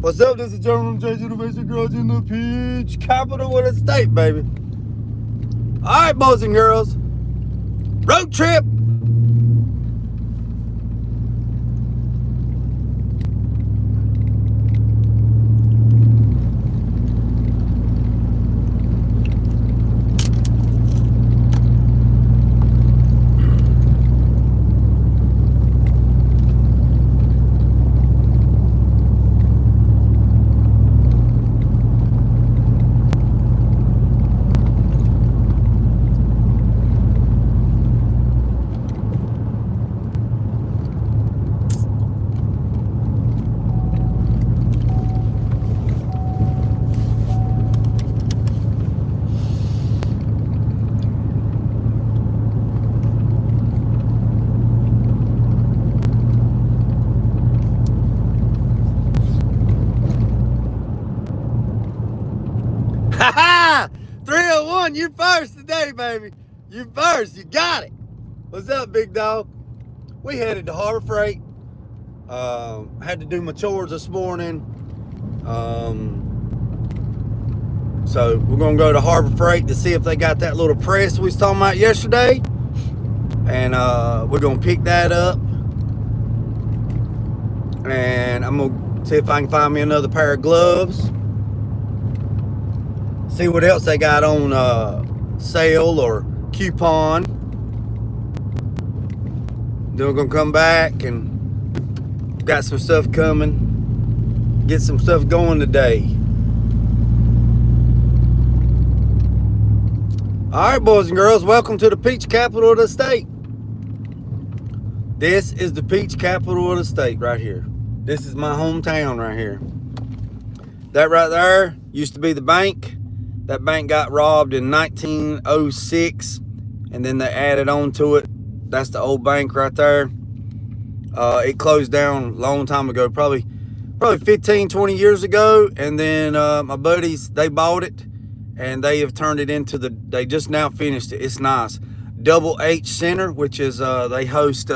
What's up? This is General J. Innovation Girls in the Peach Capital of the state, baby. All right, boys and girls. Road trip. Ha ha! 301, you first today, baby. You first, you got it. What's up, big dog? We headed to Harbor Freight. Had to do my chores this morning. So we're gonna go to Harbor Freight to see if they got that little press we was talking about yesterday. And we're gonna pick that up. And I'm gonna see if I can find me another pair of gloves. See what else they got on sale or coupon. Then we're gonna come back and got some stuff coming. Get some stuff going today. All right, boys and girls, welcome to the peach capital of the state. This is the peach capital of the state right here. This is my hometown right here. That right there used to be the bank. That bank got robbed in 1906, and then they added on to it. That's the old bank right there. It closed down a long time ago, probably 15, 20 years ago. And then my buddies, they bought it, and they have turned it into they just now finished it. It's nice. Double H Center, which is, they host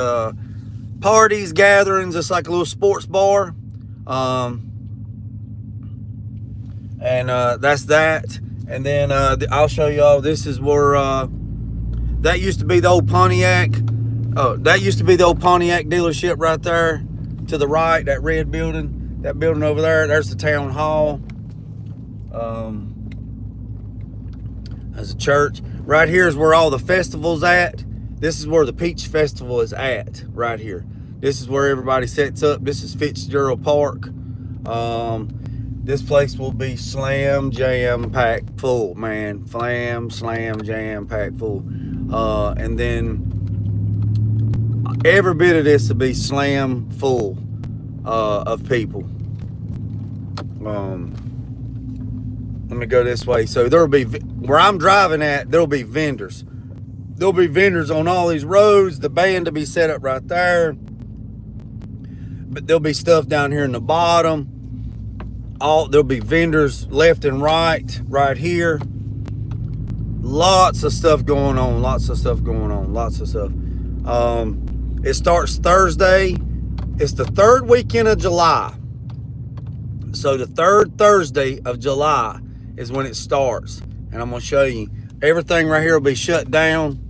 parties, gatherings. It's like a little sports bar. That's that. And then I'll show y'all, this is where, that used to be the old Pontiac. Oh, that used to be the old Pontiac dealership right there to the right, that red building. That building over there, there's the town hall. There's a church. Right here is where all the festivals at. This is where the Peach Festival is at, right here. This is where everybody sets up. This is Fitzgerald Park. This place will be slam jam packed full, man. Slam jam packed full. And then every bit of this will be slam full of people. Let me go this way. So there'll be, where I'm driving at, there'll be vendors. There'll be vendors on all these roads. The band will be set up right there. But there'll be stuff down here in the bottom. There'll be vendors left and right here. Lots of stuff going on. It starts Thursday. It's the third weekend of July. So the third Thursday of July is when it starts. And I'm going to show you. Everything right here will be shut down.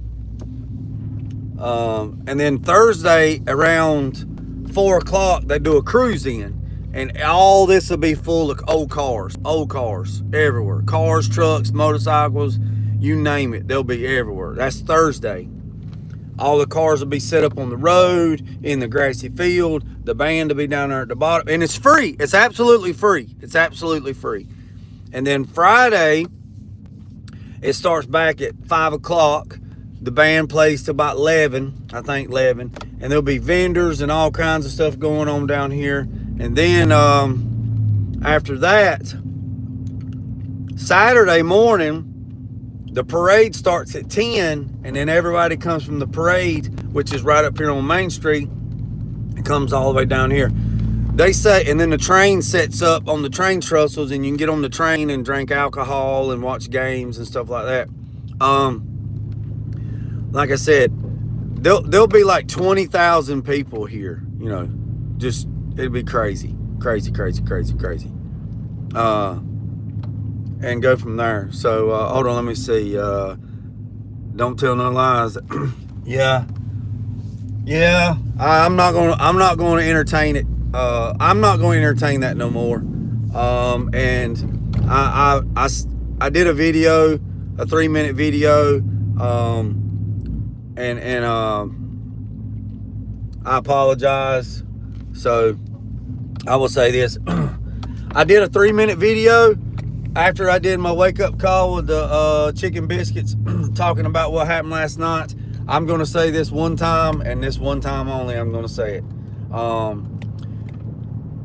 And then Thursday around 4 o'clock, they do a cruise in. And all this will be full of old cars everywhere. Cars, trucks, motorcycles, you name it. They'll be everywhere. That's Thursday. All the cars will be set up on the road, in the grassy field. The band will be down there at the bottom. And it's free. It's absolutely free. And then Friday, it starts back at 5 o'clock. The band plays till about 11, I think 11. And there'll be vendors and all kinds of stuff going on down here. And then after that, Saturday morning, the parade starts at 10, and then everybody comes from the parade, which is right up here on Main Street, and comes all the way down here. They say, and then the train sets up on the train trestles, and you can get on the train and drink alcohol and watch games and stuff like that. Like I said, there'll be like 20,000 people here, you know, just, it'll be crazy. crazy. And go from there. So hold on, let me see. Don't tell no lies. Yeah. I'm not gonna entertain it. I'm not going to entertain that no more. And I did a video, a 3-minute video, and I apologize. So I will say this: I did a 3-minute video after I did my wake up call with the chicken biscuits, talking about what happened last night. I'm going to say this one time, and this one time only. I'm going to say it.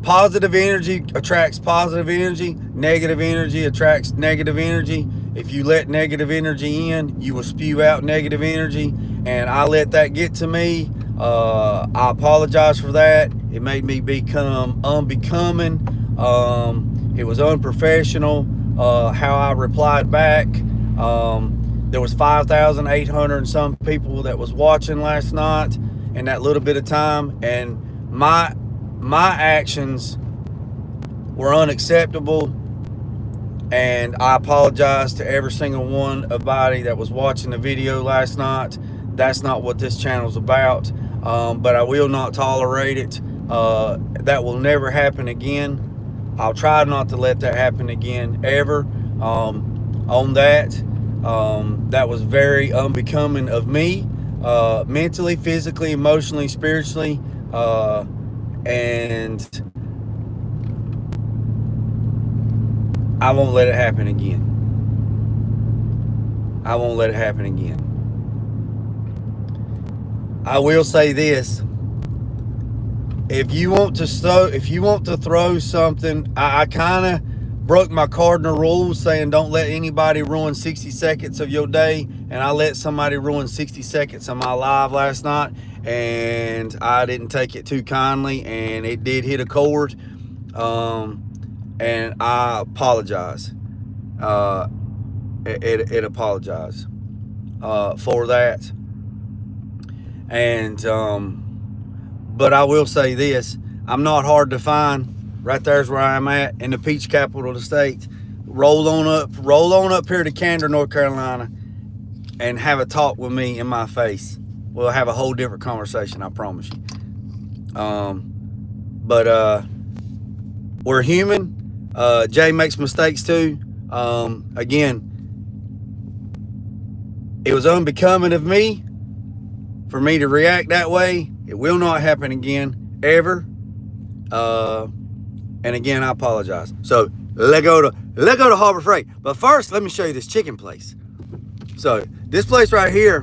Positive energy attracts positive energy. Negative energy attracts negative energy. If you let negative energy in, you will spew out negative energy. And I let that get to me. I apologize for that. It made me become unbecoming. It was unprofessional how I replied back. There was 5,800 and some people that was watching last night in that little bit of time, and my actions were unacceptable, and I apologize to every single one everybody that was watching the video last night. That's not what this channel's about, but I will not tolerate it. That will never happen again. I'll try not to let that happen again ever. On that, that was very unbecoming of me, mentally, physically, emotionally, spiritually, and I won't let it happen again. I won't let it happen again. I will say this: if you want to throw something, I kind of broke my cardinal rules, saying don't let anybody ruin 60 seconds of your day, and I let somebody ruin 60 seconds of my live last night, and I didn't take it too kindly, and it did hit a chord, and I apologize. It apologized for that, and but I will say this: I'm not hard to find. Right there's where I'm at, in the peach capital of the state. Roll on up here to Cander, North Carolina, and have a talk with me in my face. We'll have a whole different conversation, I promise you. But we're human. Jay makes mistakes too. Again, it was unbecoming of me for me to react that way. It will not happen again, ever. And again, I apologize. So let go to Harbor Freight. But first, let me show you this chicken place. So this place right here,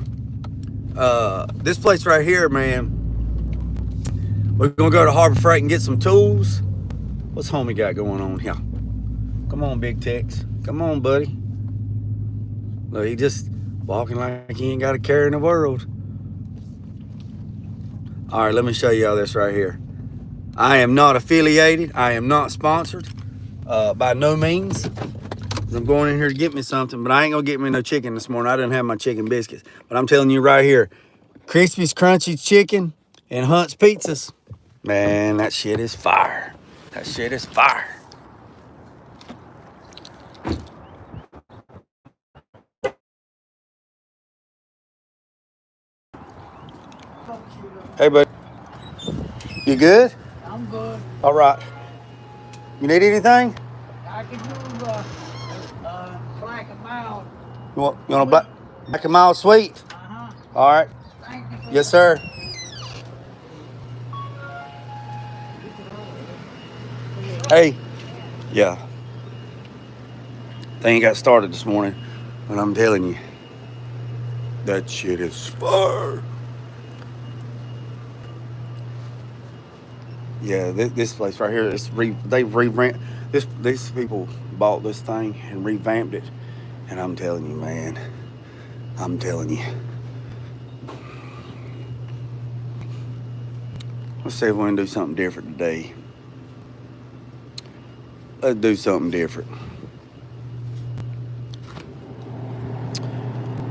man, we're gonna go to Harbor Freight and get some tools. What's homie got going on here? Come on, Big Tex. Come on, buddy. Look, he just walking like he ain't got a care in the world. All right, let me show y'all this right here. I am not affiliated. I am not sponsored by no means. I'm going in here to get me something, but I ain't gonna get me no chicken this morning. I didn't have my chicken biscuits. But I'm telling you right here, Crispy's Crunchy Chicken and Hunt's Pizzas. Man, that shit is fire. That shit is fire. Hey, bud. You good? I'm good. All right. You need anything? I can move like a mile. You want a black a mild sweet? Uh-huh. All right. Thank you. Yes, sir. Hey. Yeah. Thing got started this morning, and I'm telling you, that shit is fire. Yeah, this place right here, they've revamped this. These people bought this thing and revamped it, and I'm telling you, man, I'm telling you. Let's see if we can do something different today. Let's do something different.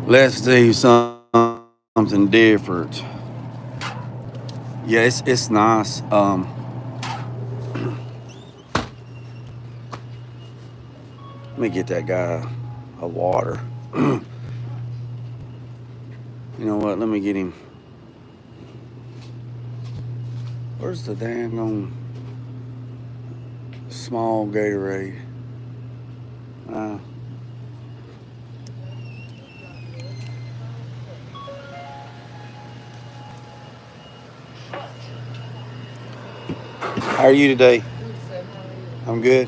Let's do something different. Yeah, it's nice. me get that guy a water. You know what? Let me get him. Where's the dang small Gatorade? How are you today? I'm good.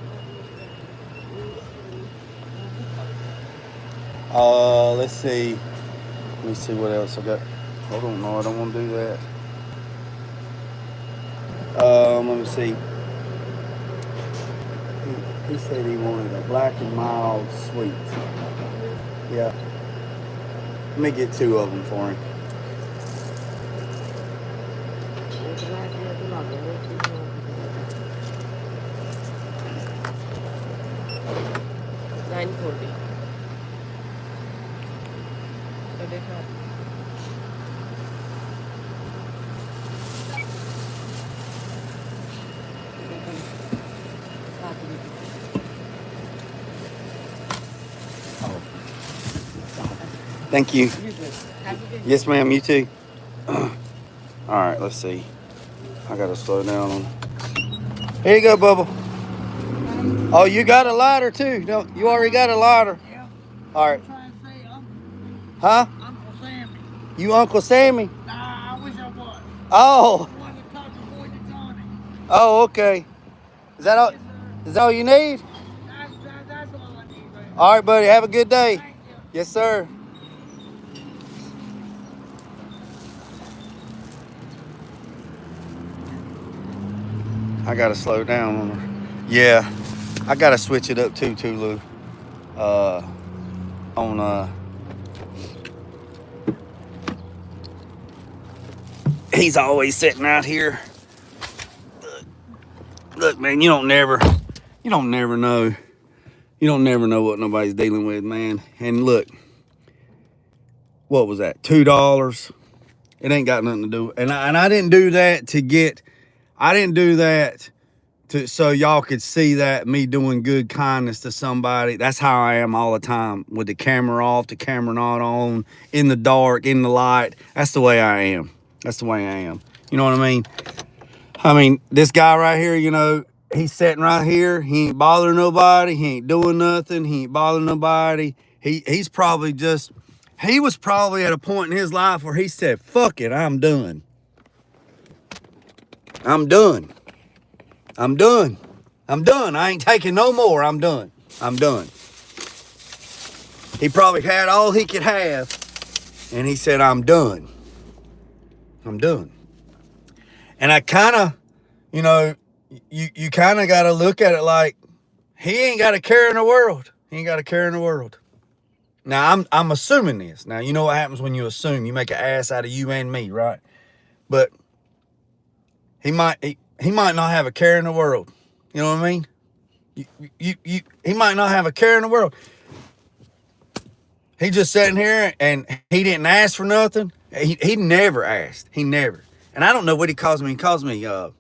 Let's see. Let me see what else I got. Hold on, no, I don't want to do that. Let me see. He said he wanted a black and mild sweet. Yeah. Let me get 2 of them for him. $9.40. Thank you. Yes, ma'am. You too. All right. Let's see. I gotta slow down on. Here you go, Bubba. Oh, you got a lighter too? Don't you already got a lighter? Yeah. All right. I'm trying to say Huh? Uncle Sammy. You Uncle Sammy? Nah, I wish I was. Oh. The one that taught the boy to Johnny. Oh, okay. Is that all? Yes, sir. Is that all you need? That's all I need right now. All right, buddy. Have a good day. Thank you. Yes, sir. I gotta slow down on her. Yeah, I gotta switch it up too, Lou. He's always sitting out here. Look, man, you don't never know. You don't never know what nobody's dealing with, man. And look, what was that? $2. It ain't got nothing to do. And I didn't do that to get. I didn't do that so y'all could see that me doing good kindness to somebody. That's how I am all the time, with the camera off, the camera not on, in the dark, in the light. That's the way I am. That's the way I am. You know what I mean? I mean, this guy right here, you know, he's sitting right here. He ain't bothering nobody. He ain't doing nothing. He ain't bothering nobody. He's probably just, he was probably at a point in his life where he said, fuck it, I'm done. I'm done. I'm done. I'm done. I ain't taking no more. I'm done. I'm done. He probably had all he could have, and he said, I'm done. I'm done. And I kind of, you know, you kind of got to look at it like, he ain't got a care in the world. He ain't got a care in the world. Now, I'm assuming this. Now, you know what happens when you assume. You make an ass out of you and me, right? But he might not have a care in the world. You know what I mean? He might not have a care in the world. He just sitting here and he didn't ask for nothing. He never asked. He never. And I don't know what he calls me. He calls me a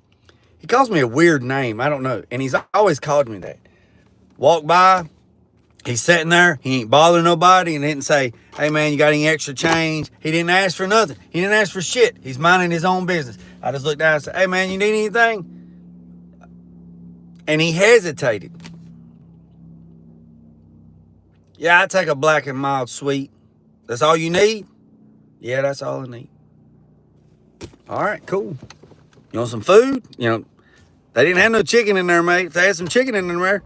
weird name. I don't know. And he's always called me that. Walk by, he's sitting there. He ain't bothering nobody and didn't say, hey man, you got any extra change? He didn't ask for nothing. He didn't ask for shit. He's minding his own business. I just looked down and said, hey man, you need anything? And he hesitated. Yeah, I take a black and mild sweet. That's all you need? Yeah, that's all I need. All right, cool. You want some food? You know, they didn't have no chicken in there, mate. If they had some chicken in there,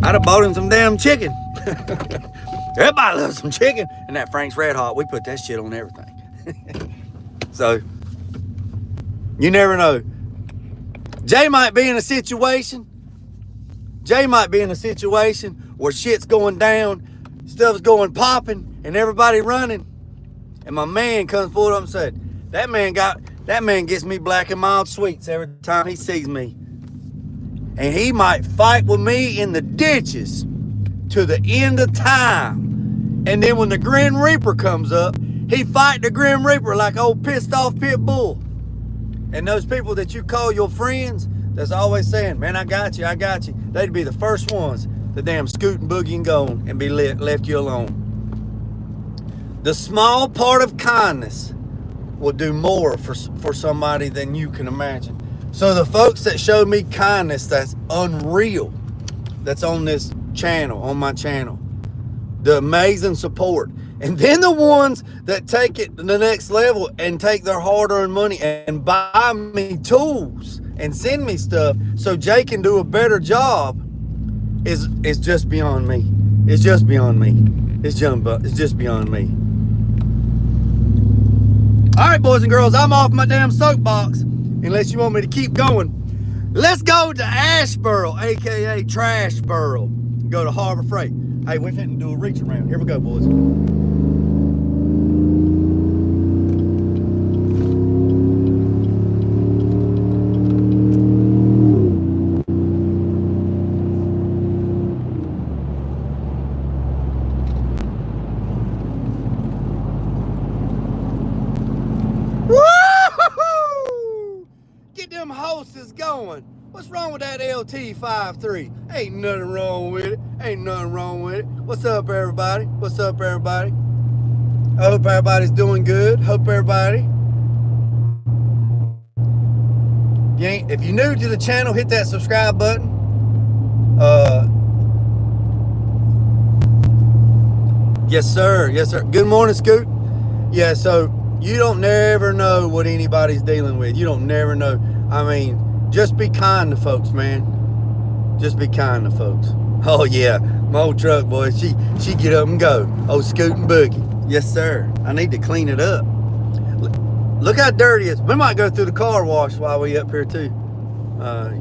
I'd have bought him some damn chicken. Everybody loves some chicken. And that Frank's Red Hot, we put that shit on everything. So, you never know. Jay might be in a situation where shit's going down, stuff's going popping, and everybody running. And my man comes forward up and said, that man gets me black and mild sweets every time he sees me. And he might fight with me in the ditches to the end of time. And then when the Grim Reaper comes up, he fight the Grim Reaper like old pissed off pit bull. And those people that you call your friends, that's always saying, man, I got you, they'd be the first ones the damn scooting boogie and gone and be left you alone. The small part of kindness will do more for somebody than you can imagine. So the folks that show me kindness that's unreal, that's on this channel, on my channel, the amazing support. And then the ones that take it to the next level and take their hard-earned money and buy me tools and send me stuff so Jay can do a better job is just beyond me. It's just beyond me. It's just beyond me. All right, boys and girls, I'm off my damn soapbox. Unless you want me to keep going. Let's go to Asheboro, aka Trashboro. Go to Harbor Freight. Hey, we're fitting to do a reach around. Here we go, boys. Woo-hoo-hoo! Get them hoses going. What's wrong with that LT53? Ain't nothing wrong with it. Ain't nothing wrong with it. What's up, everybody? What's up, everybody? I hope everybody's doing good. Hope everybody. If you're new to the channel, hit that subscribe button. Yes, sir. Yes, sir. Good morning, Scoot. Yeah, so you don't never know what anybody's dealing with. You don't never know. I mean, just be kind to folks, man. Just be kind to folks. Oh yeah, my old truck, boy. She get up and go. Oh, scooting boogie. Yes, sir. I need to clean it up. Look how dirty it is. We might go through the car wash while we up here too.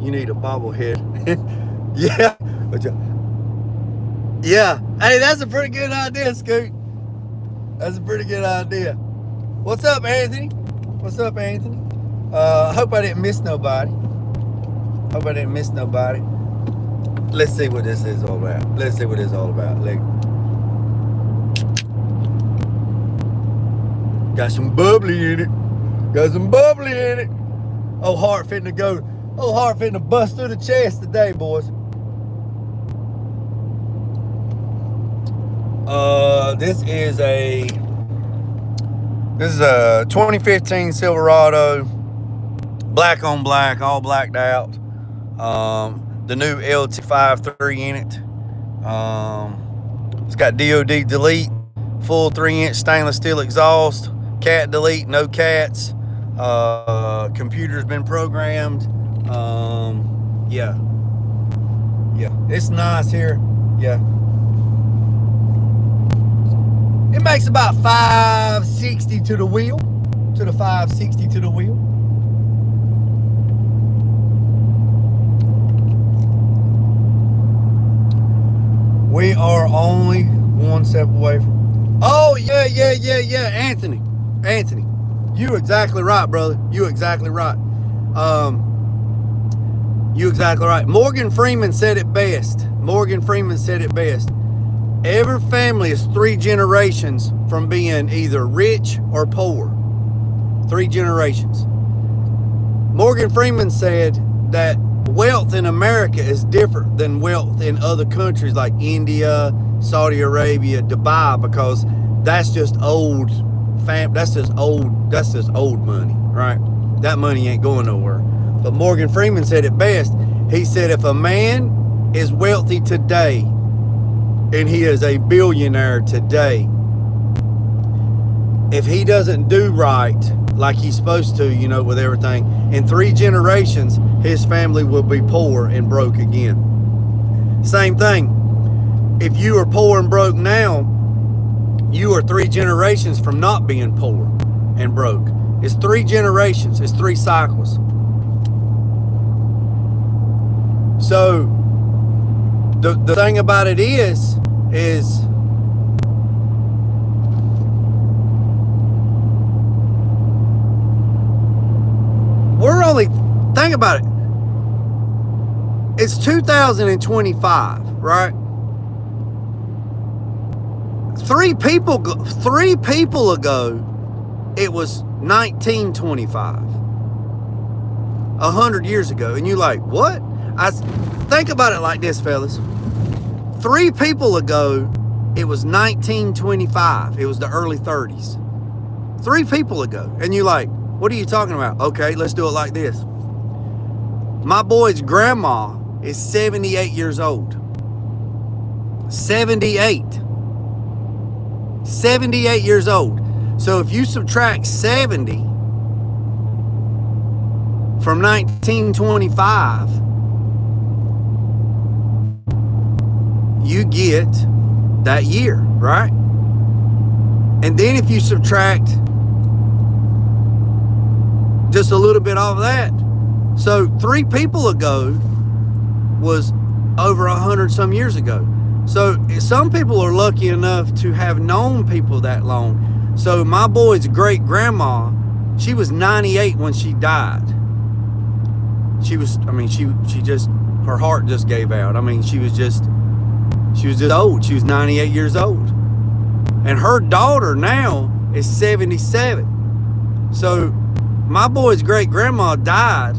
You need a bobblehead. Yeah. Yeah. Hey, that's a pretty good idea, Scoot. That's a pretty good idea. What's up, Anthony? What's up, Anthony? I hope I didn't miss nobody. Hope I didn't miss nobody. Let's see what this is all about. Let's see what it's all about. Look. Got some bubbly in it. Got some bubbly in it. Oh, heart fitting to go. Oh, heart fitting to bust through the chest today, boys. This is a 2015 Silverado, black on black, all blacked out. The new LT53 in it. It's got DOD delete, full 3-inch stainless steel exhaust, cat delete, no cats. Computer's been programmed. Yeah, it's nice here. Yeah. It makes about 560 to the wheel. To the 560 to the wheel. We are only one step away from... Oh, yeah. Anthony. You exactly right, brother. You exactly right. You exactly right. Morgan Freeman said it best. Every family is 3 generations from being either rich or poor. 3 generations. Morgan Freeman said that wealth in America is different than wealth in other countries like India, Saudi Arabia, Dubai, because that's just old that's just old money, right? That money ain't going nowhere. But Morgan Freeman said it best. He said if a man is wealthy today and he is a billionaire today, if he doesn't do right like he's supposed to, you know, with everything, in 3 generations, his family will be poor and broke again. Same thing. If you are poor and broke now, you are 3 generations from not being poor and broke. It's 3 generations. It's 3 cycles. So the thing about it is we're only, think about it. It's 2025, right? 3 people ago, it was 1925. 100 years ago. And you're like, what? Think about it like this, fellas. 3 people ago, it was 1925. It was the early 30s. 3 people ago. And you're like, what are you talking about? Okay, let's do it like this. My boy's grandma is 78 years old. 78. 78 years old. So if you subtract 70 from 1925, you get that year, right? And then if you subtract just a little bit off of that, so 3 people ago was over 100 some years ago. So some people are lucky enough to have known people that long. So my boy's great grandma, she was 98 when she died. She was, I mean, she just, her heart just gave out. I mean, she was just old. She was 98 years old. And her daughter now is 77. So my boy's great grandma died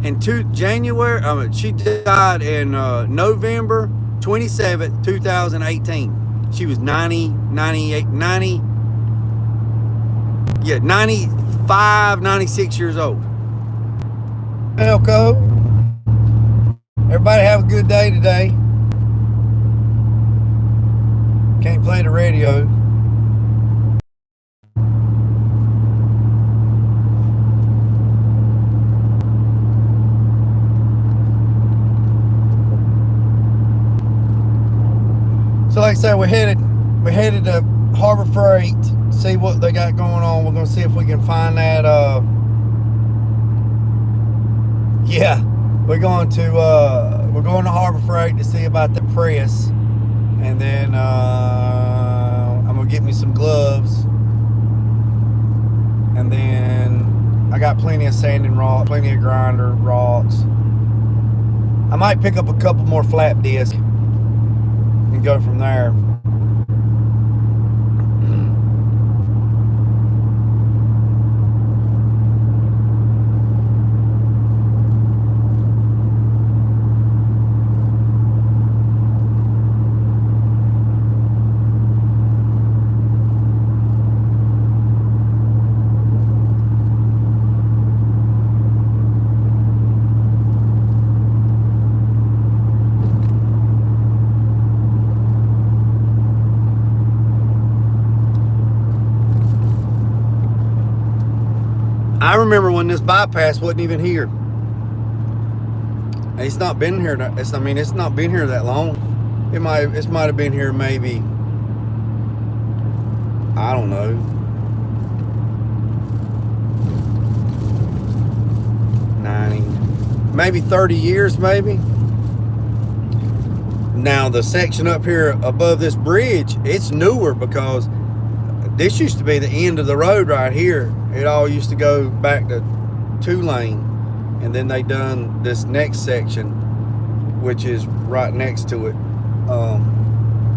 in January. She died in November 27th, 2018. She was 95, 96 years old. Elko, everybody have a good day today. Can't play the radio. So like I said, we're headed to Harbor Freight, see what they got going on. We're gonna see if we can find that yeah, we're going to Harbor Freight to see about the press, and then I'm gonna get me some gloves, and then I got plenty of sanding rods, plenty of grinder rods. I might pick up a couple more flap discs and go from there. I remember when this bypass wasn't even here. It's not been here. It's not been here that long. It might have been here maybe, I don't know, 90, maybe 30 years, maybe. Now the section up here above this bridge, it's newer because this used to be the end of the road right here. It all used to go back to 2-lane, and then they done this next section, which is right next to it.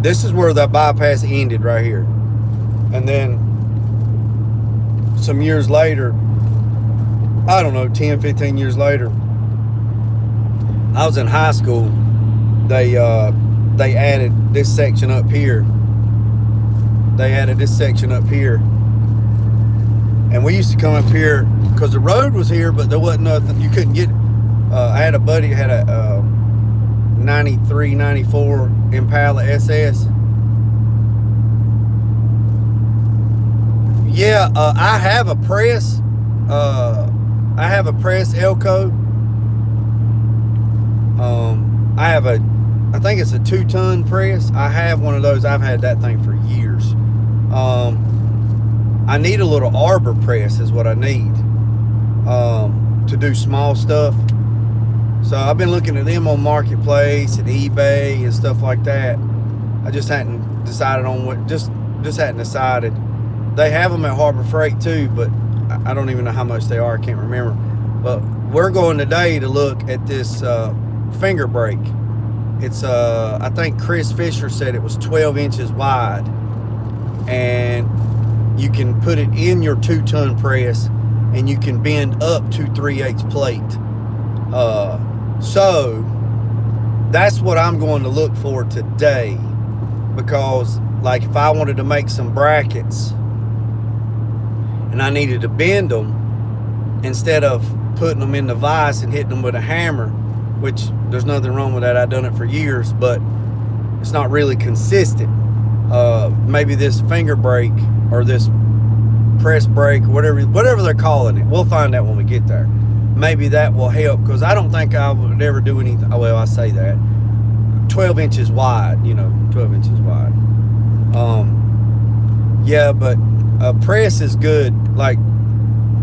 This is where the bypass ended right here. And then some years later, I don't know, 10, 15 years later, I was in high school. They added this section up here. And we used to come up here because the road was here, but there wasn't nothing. You couldn't get. I had a buddy who had a 93, 94 Impala SS. Yeah, I have a press. I have a press Elko. I think it's a 2-ton press. I have one of those. I've had that thing for years. I need a little arbor press is what I need to do small stuff. So I've been looking at them on Marketplace and eBay and stuff like that. I just hadn't decided on what, just hadn't decided. They have them at Harbor Freight too, but I don't even know how much they are. I can't remember. But we're going today to look at this finger brake. It's I think Chris Fisher said it was 12 inches wide, and you can put it in your 2-ton press, and you can bend up to 3/8 plate. So that's what I'm going to look for today, because like if I wanted to make some brackets and I needed to bend them, instead of putting them in the vise and hitting them with a hammer, which there's nothing wrong with that, I've done it for years, but it's not really consistent. Maybe this finger brake or this press brake, whatever they're calling it, we'll find out when we get there. Maybe that will help, because I don't think I would ever do anything. Well, I say that 12 inches wide, 12 inches wide. Yeah, but a press is good. Like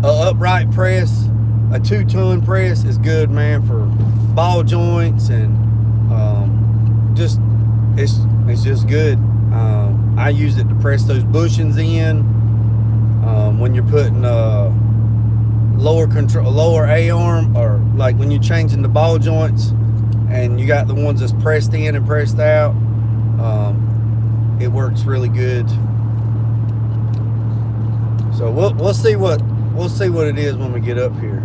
a upright press, a 2-ton press is good, man, for ball joints and just it's just good. I use it to press those bushings in when you're putting lower A-arm, or like when you're changing the ball joints and you got the ones that's pressed in and pressed out. It works really good. So we'll see what it is when we get up here.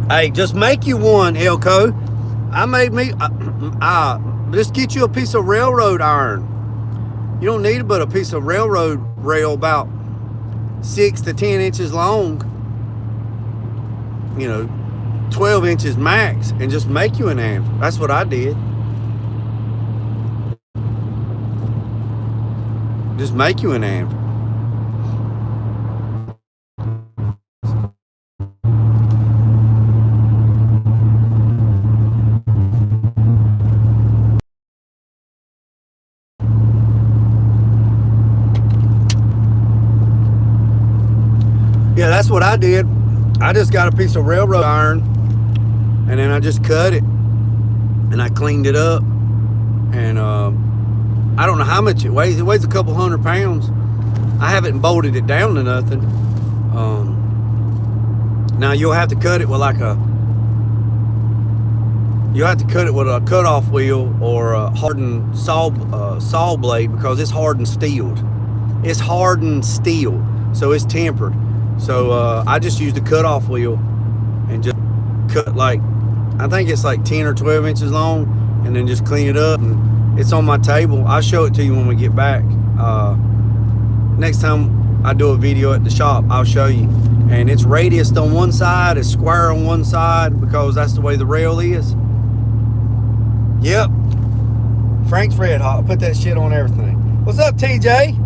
Hey, just make you one, Elko. Just get you a piece of railroad iron. You don't need it but a piece of railroad rail about 6 to 10 inches long, 12 inches max, and just make you an anvil. That's what I did. Just make you an anvil. Yeah, that's what I did. I just got a piece of railroad iron, and then I just cut it, and I cleaned it up, and I don't know how much it weighs. It weighs a couple 100 pounds. I haven't bolted it down to nothing. Now you'll have to cut it with a cutoff wheel or a hardened saw blade, because it's hardened steel. It's hardened steel, so it's tempered. So I just used a cutoff wheel and just cut I think it's like 10 or 12 inches long, and then just clean it up, and it's on my table. I'll show it to you when we get back. Next time I do a video at the shop, I'll show you. And it's radiused on one side, it's square on one side, because that's the way the rail is. Yep. Frank's Red Hot. Put that shit on everything. What's up, TJ?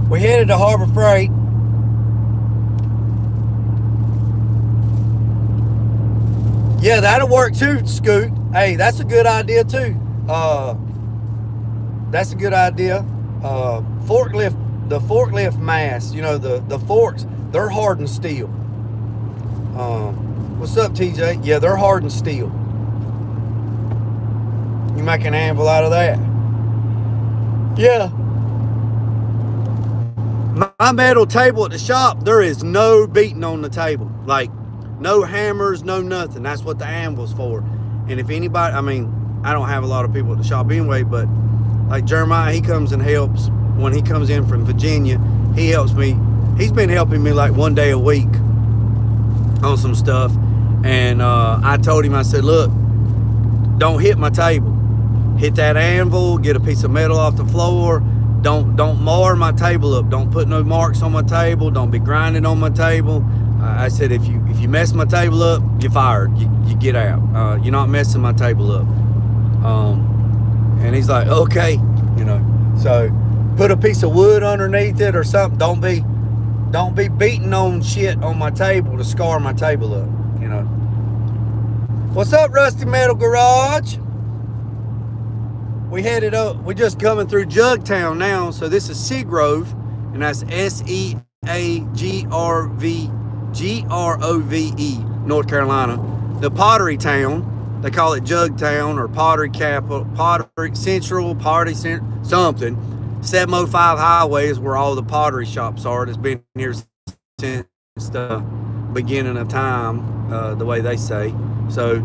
We headed to Harbor Freight. Yeah, that'll work too, Scoot. Hey, that's a good idea too. That's a good idea. The forklift mass, the forks, they're hardened steel. What's up, TJ? Yeah, they're hardened steel. You make an anvil out of that. Yeah. My metal table at the shop, there is no beating on the table. Like, no hammers, no nothing. That's what the anvil's for. And if anybody, I don't have a lot of people at the shop anyway, but like Jeremiah, he comes and helps. When he comes in from Virginia, he helps me. He's been helping me like one day a week on some stuff. And I told him, I said, look, don't hit my table. Hit that anvil, get a piece of metal off the floor. Don't mar my table up. Don't put no marks on my table. Don't be grinding on my table. I said, if you mess my table up, you're fired. You get out. You're not messing my table up. And he's like, okay, So put a piece of wood underneath it or something. Don't be beating on shit on my table to scar my table up. What's up, Rusty Metal Garage? We headed up. We're just coming through Jugtown now. So this is Seagrove, and that's Seagrove, North Carolina. The Pottery Town. They call it Jugtown or Pottery Capital, Pottery Central, Pottery something. 705 Highway is where all the pottery shops are. It's been here since the beginning of time, the way they say. So,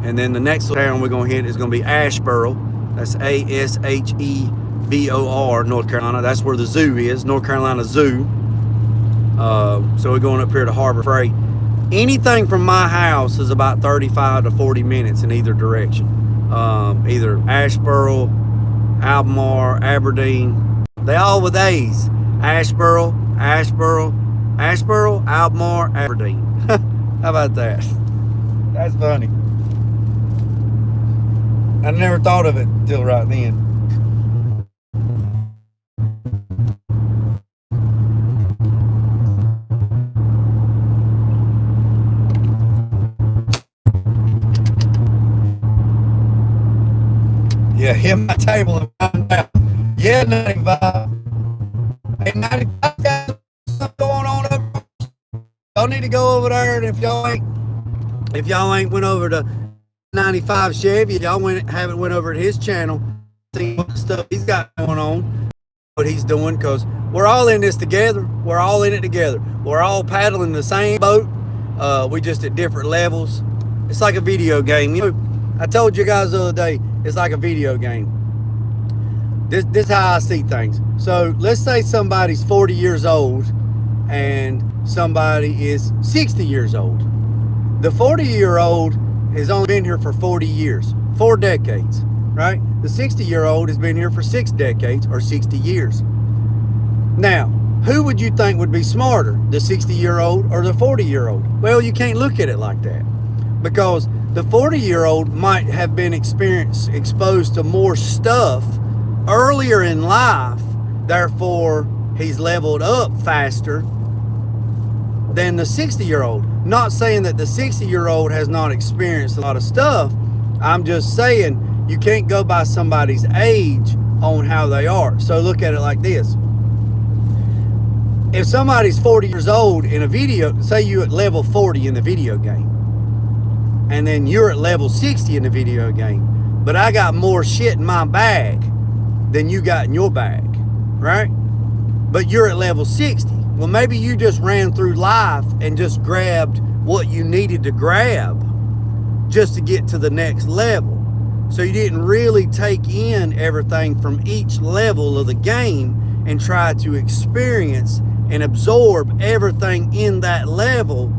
and then the next town we're going to hit is going to be Asheboro. That's Asheboro. BOR, North Carolina. That's where the zoo is, North Carolina Zoo. So we're going up here to Harbor Freight. Anything from my house is about 35 to 40 minutes in either direction. Either Asheboro, Albemarle, Aberdeen. They all with A's. Asheboro, Albemarle, Aberdeen. How about that? That's funny. I never thought of it till right then. Yeah, hit my table and find out. Yeah, 95. Hey, 95 got something going on up. Y'all need to go over there, and if y'all ain't went over to 95 Chevy, y'all haven't went over to his channel, see what stuff he's got going on, what he's doing, because we're all in this together. We're all in it together. We're all paddling the same boat. We just at different levels. It's like a video game. You know, I told you guys the other day, it's like a video game. This is how I see things. So let's say somebody's 40 years old and somebody is 60 years old. The 40-year-old has only been here for 40 years, 4 decades, right? The 60-year-old has been here for 6 decades or 60 years. Now, who would you think would be smarter, the 60-year-old or the 40-year-old? Well, you can't look at it like that, because the 40-year-old might have been exposed to more stuff earlier in life, therefore he's leveled up faster than the 60-year-old. Not saying that the 60-year-old has not experienced a lot of stuff. I'm just saying you can't go by somebody's age on how they are. So look at it like this. If somebody's 40 years old in a video, say you at level 40 in the video game, and then you're at level 60 in the video game, but I got more shit in my bag than you got in your bag, right? But you're at level 60. Well, maybe you just ran through life and just grabbed what you needed to grab just to get to the next level. So you didn't really take in everything from each level of the game and try to experience and absorb everything in that level,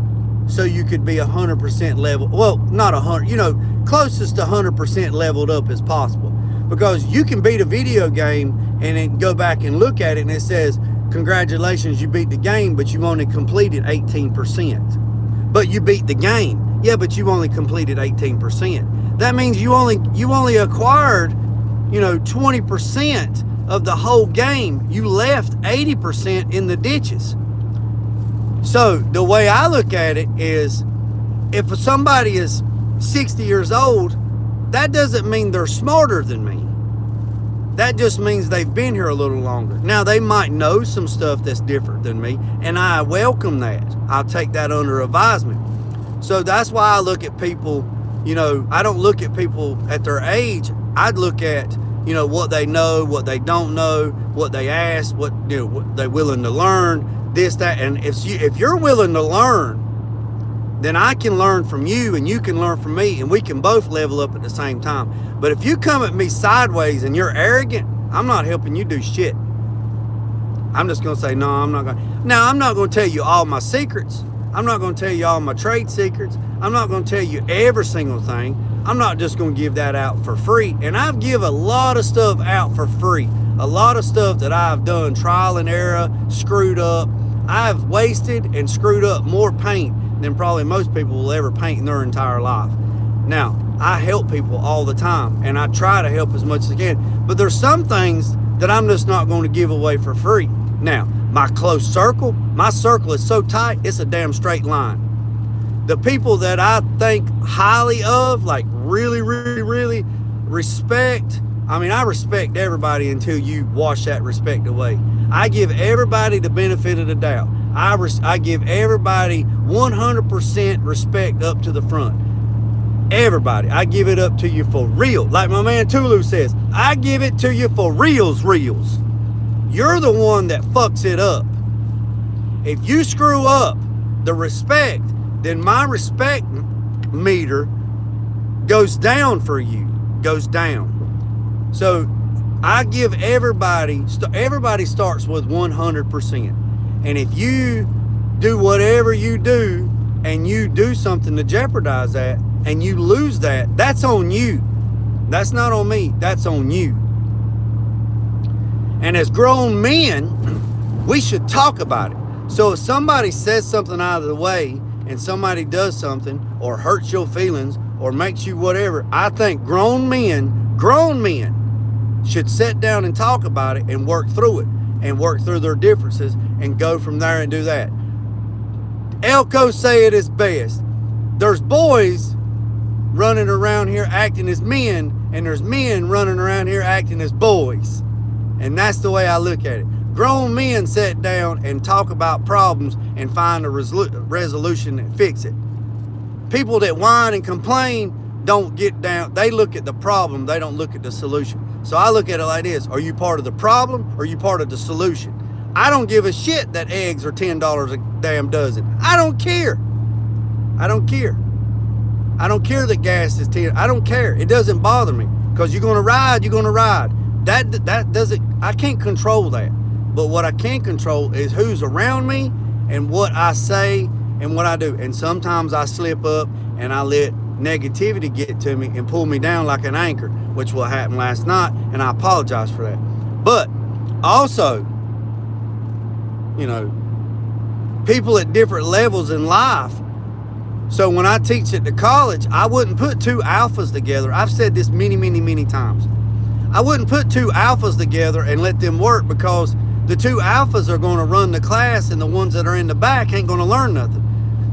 so you could be 100% level. Well, not 100, you know, closest to 100% leveled up as possible. Because you can beat a video game and then go back and look at it and it says, congratulations, you beat the game, but you only completed 18%. But you beat the game. Yeah, but you only completed 18%. That means you only acquired, you know, 20% of the whole game. You left 80% in the ditches. So the way I look at it is, if somebody is 60 years old, that doesn't mean they're smarter than me. That just means they've been here a little longer. Now, they might know some stuff that's different than me, and I welcome that. I'll take that under advisement. So that's why I look at people, you know, I don't look at people at their age. I'd look at, you know, what they know, what they don't know, what they ask, what, you know, what they're willing to learn, this, that. And if you're willing to learn, then I can learn from you and you can learn from me, and we can both level up at the same time. But if you come at me sideways and you're arrogant, I'm not helping you do shit. I'm just going to say, no, I'm not going to. Now, I'm not going to tell you all my secrets. I'm not going to tell you all my trade secrets. I'm not going to tell you every single thing. I'm not just going to give that out for free. And I've given a lot of stuff out for free. A lot of stuff that I've done trial and error, screwed up. I've wasted and screwed up more paint than probably most people will ever paint in their entire life. Now, I help people all the time, and I try to help as much as I can. But there's some things that I'm just not going to give away for free. Now, my close circle, my circle is so tight, it's a damn straight line. The people that I think highly of, like really, really, really respect, I mean, I respect everybody until you wash that respect away. I give everybody the benefit of the doubt. I give everybody 100% respect up to the front. Everybody. I give it up to you for real. Like my man Tulu says, I give it to you for reals. You're the one that fucks it up. If you screw up the respect, then my respect meter goes down for you. Goes down. So I give everybody starts with 100%. And if you do whatever you do and you do something to jeopardize that and you lose that, that's on you. That's not on me. That's on you. And as grown men, we should talk about it. So if somebody says something out of the way and somebody does something or hurts your feelings or makes you whatever, I think grown men should sit down and talk about it and work through it and work through their differences and go from there and do that. Elko say it is best. There's boys running around here acting as men, and there's men running around here acting as boys. And that's the way I look at it. Grown men sit down and talk about problems and find a resolution and fix it. People that whine and complain don't get down. They look at the problem. They don't look at the solution. So I look at it like this. Are you part of the problem or are you part of the solution? I don't give a shit that eggs are $10 a damn dozen. I don't care. I don't care. I don't care that gas is 10. I don't care. It doesn't bother me. Because you're going to ride, you're going to ride. That doesn't, I can't control that. But what I can control is who's around me and what I say and what I do. And sometimes I slip up and I let negativity get to me and pull me down like an anchor, which will happen last night, and I apologize for that. But also, you know, people at different levels in life. So when I teach at the college, I wouldn't put two alphas together. I've said this many, many, many times. I wouldn't put two alphas together and let them work, because the two alphas are going to run the class and the ones that are in the back ain't going to learn nothing.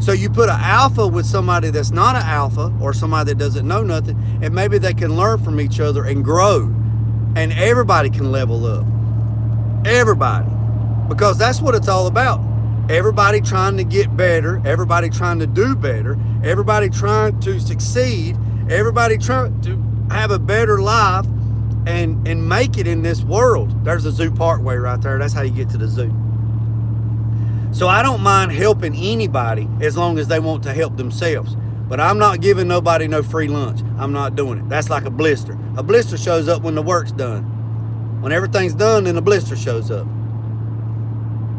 So you put an alpha with somebody that's not an alpha, or somebody that doesn't know nothing, and maybe they can learn from each other and grow, and everybody can level up. Everybody. Because that's what it's all about. Everybody trying to get better, everybody trying to do better, everybody trying to succeed, everybody trying to have a better life and make it in this world. There's the Zoo Parkway right there. That's how you get to the zoo. So I don't mind helping anybody as long as they want to help themselves. But I'm not giving nobody no free lunch. I'm not doing it. That's like a blister. A blister shows up when the work's done. When everything's done, then the blister shows up.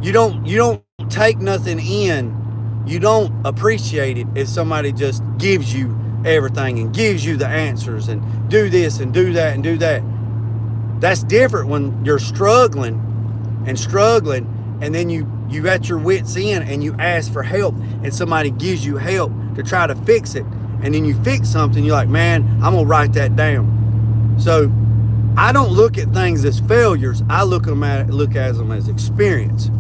You don't take nothing in. You don't appreciate it if somebody just gives you everything and gives you the answers and do this and do that and do that. That's different when you're struggling and then you at your wits end and you ask for help and somebody gives you help to try to fix it, and then you fix something, you're like, man, I'm gonna write that down. So I don't look at things as failures. I look at them as experience.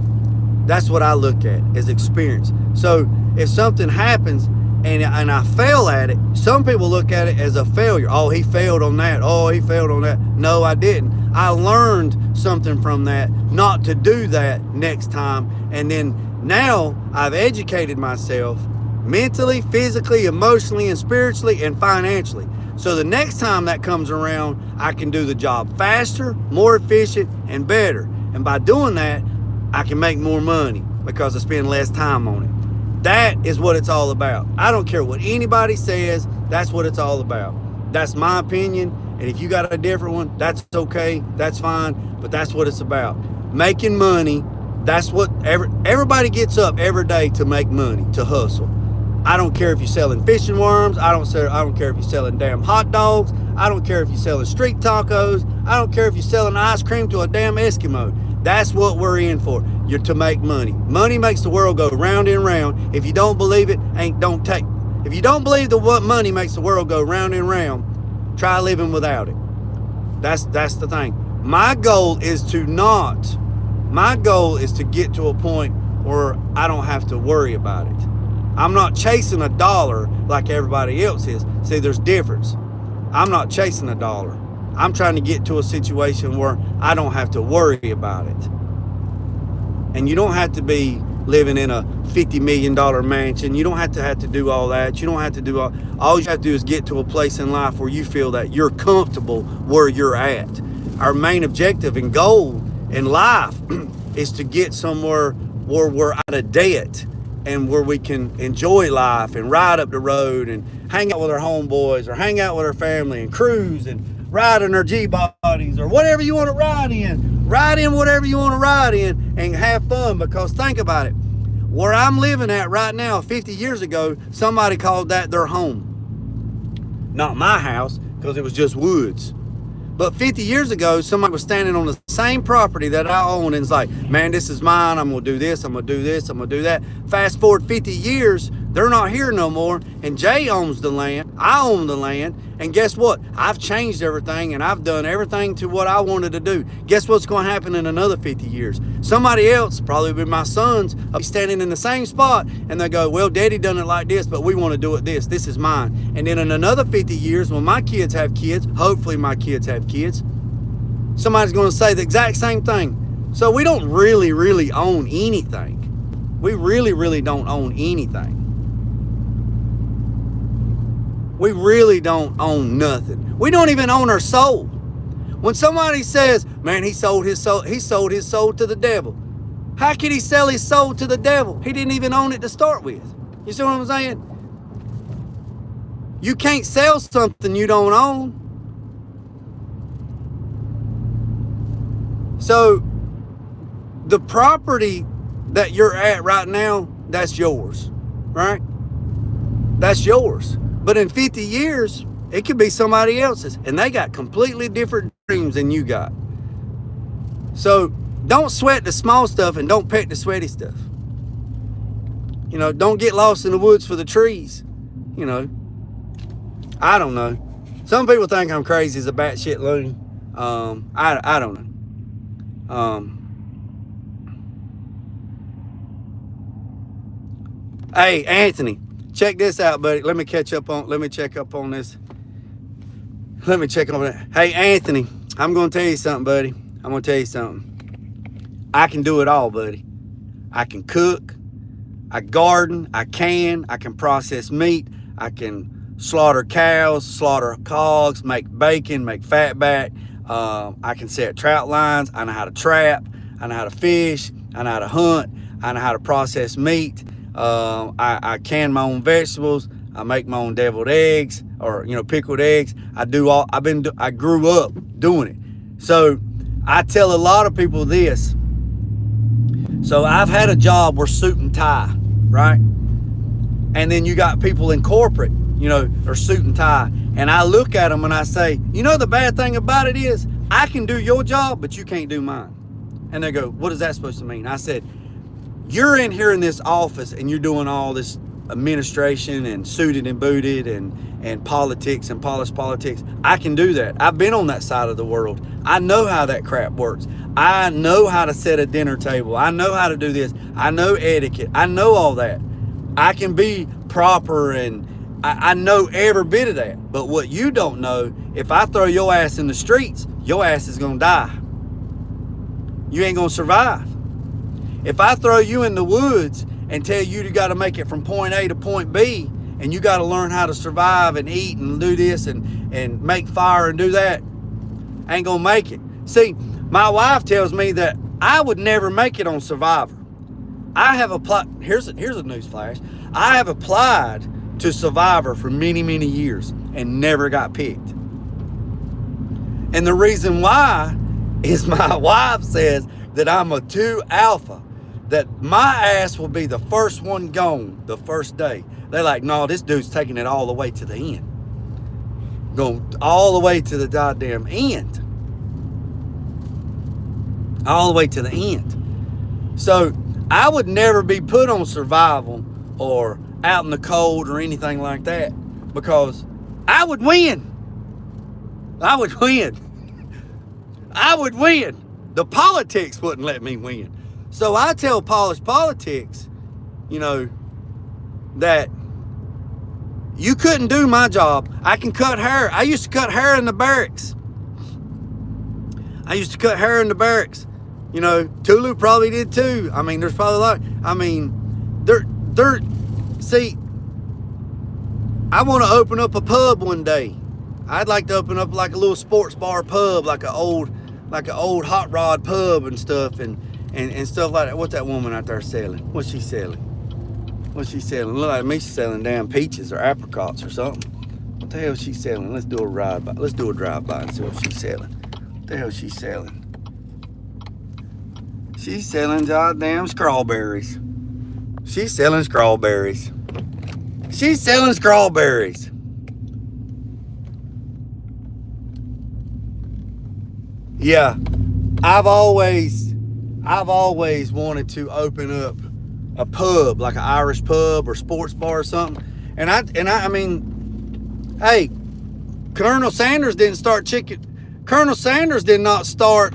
That's what I look at, as experience. So if something happens and I fail at it, some people look at it as a failure. Oh, he failed on that. Oh, he failed on that. No, I didn't. I learned something from that, not to do that next time. And then now I've educated myself mentally, physically, emotionally, and spiritually, and financially. So the next time that comes around, I can do the job faster, more efficient, and better. And by doing that, I can make more money because I spend less time on it. That is what it's all about. I don't care what anybody says. That's what it's all about. That's my opinion. And if you got a different one, that's okay. That's fine. But that's what it's about. Making money. That's what everybody gets up every day to make money, to hustle. I don't care if you're selling fishing worms. I don't care if you're selling damn hot dogs. I don't care if you're selling street tacos. I don't care if you're selling ice cream to a damn Eskimo. That's what we're in for. You're to make money. Money makes the world go round and round. If you don't believe it, don't take. If you don't believe what money makes the world go round and round, try living without it. That's the thing. My goal is to get to a point where I don't have to worry about it. I'm not chasing a dollar like everybody else is. See, there's difference. I'm not chasing a dollar. I'm trying to get to a situation where I don't have to worry about it. And you don't have to be living in a $50 million mansion. You don't have to do all that. You don't have to do all you have to do is get to a place in life where you feel that you're comfortable where you're at. Our main objective and goal in life is to get somewhere where we're out of debt and where we can enjoy life and ride up the road and hang out with our homeboys or hang out with our family and cruise and riding their G-bodies or whatever you want to ride in. Ride in whatever you want to ride in and have fun, because think about it. Where I'm living at right now, 50 years ago, somebody called that their home. Not my house, because it was just woods. But 50 years ago, somebody was standing on the same property that I own and was like, man, this is mine. I'm going to do this. I'm going to do this. I'm going to do that. Fast forward 50 years, they're not here no more. And Jay owns the land. I own the land. And guess what? I've changed everything and I've done everything to what I wanted to do. Guess what's going to happen in another 50 years? Somebody else, probably with my sons, will be standing in the same spot and they go, well, Daddy done it like this, but we want to do it this. This is mine. And then in another 50 years, when my kids have kids, hopefully my kids have kids, somebody's going to say the exact same thing. So we don't really own anything. We really don't own anything. We really don't own nothing. We don't even own our soul. When somebody says, man, he sold his soul to the devil. How could he sell his soul to the devil? He didn't even own it to start with. You see what I'm saying? You can't sell something you don't own. So the property that you're at right now, that's yours, right? That's yours. But in 50 years, it could be somebody else's, and they got completely different dreams than you got. So don't sweat the small stuff and don't pet the sweaty stuff. You know, don't get lost in the woods for the trees. You know, I don't know. Some people think I'm crazy as a batshit loon. I don't know. Hey, Anthony, check this out, buddy. Let me check up on this. Let me check on it. Hey, Anthony, I'm going to tell you something, buddy. I'm going to tell you something. I can do it all, buddy. I can cook. I garden. I can process meat. I can slaughter cows, slaughter hogs, make bacon, make fatback. I can set trout lines. I know how to trap. I know how to fish. I know how to hunt. I know how to process meat. I can my own vegetables. I make my own deviled eggs, or pickled eggs. I grew up doing it. So I tell a lot of people this. So I've had a job where suit and tie, right? And then you got people in corporate, or suit and tie. And I look at them and I say, the bad thing about it is I can do your job, but you can't do mine. And they go, what is that supposed to mean? I said, you're in here in this office and you're doing all this administration and suited and booted and politics and polished politics. I can do that. I've been on that side of the world. I know how that crap works. I know how to set a dinner table. I know how to do this. I know etiquette. I know all that. I can be proper, and I know every bit of that. But what you don't know, if I throw your ass in the streets, your ass is going to die. You ain't going to survive. If I throw you in the woods and tell you got to make it from point A to point B, and you got to learn how to survive and eat and do this and make fire and do that, I ain't going to make it. See, my wife tells me that I would never make it on Survivor. I have applied, here's a news flash. I have applied to Survivor for many years and never got picked. And the reason why is my wife says that I'm a 2 alpha, that my ass will be the first one gone the first day. They're like, no, this dude's taking it all the way to the end. Going all the way to the goddamn end. All the way to the end. So I would never be put on survival or out in the cold or anything like that, because I would win. I would win. I would win. The politics wouldn't let me win. So I tell polished politics, that you couldn't do my job. I can cut hair. I used to cut hair in the barracks. Tulu probably did too. I mean, there's probably a lot. I mean, see, I want to open up a pub one day. I'd like to open up like a little sports bar pub, like an old hot rod pub and stuff, and stuff like that. What's that woman out there selling? What's she selling? Look like me, she's selling damn peaches or apricots or something. What the hell is she selling? Let's do a ride by. Let's do a drive by and see what she's selling. What the hell is she selling? She's selling goddamn strawberries. She's selling strawberries. She's selling strawberries. Yeah, I've always wanted to open up a pub, like an Irish pub or sports bar or something. And I mean, hey, Colonel Sanders didn't start chicken. Colonel Sanders did not start.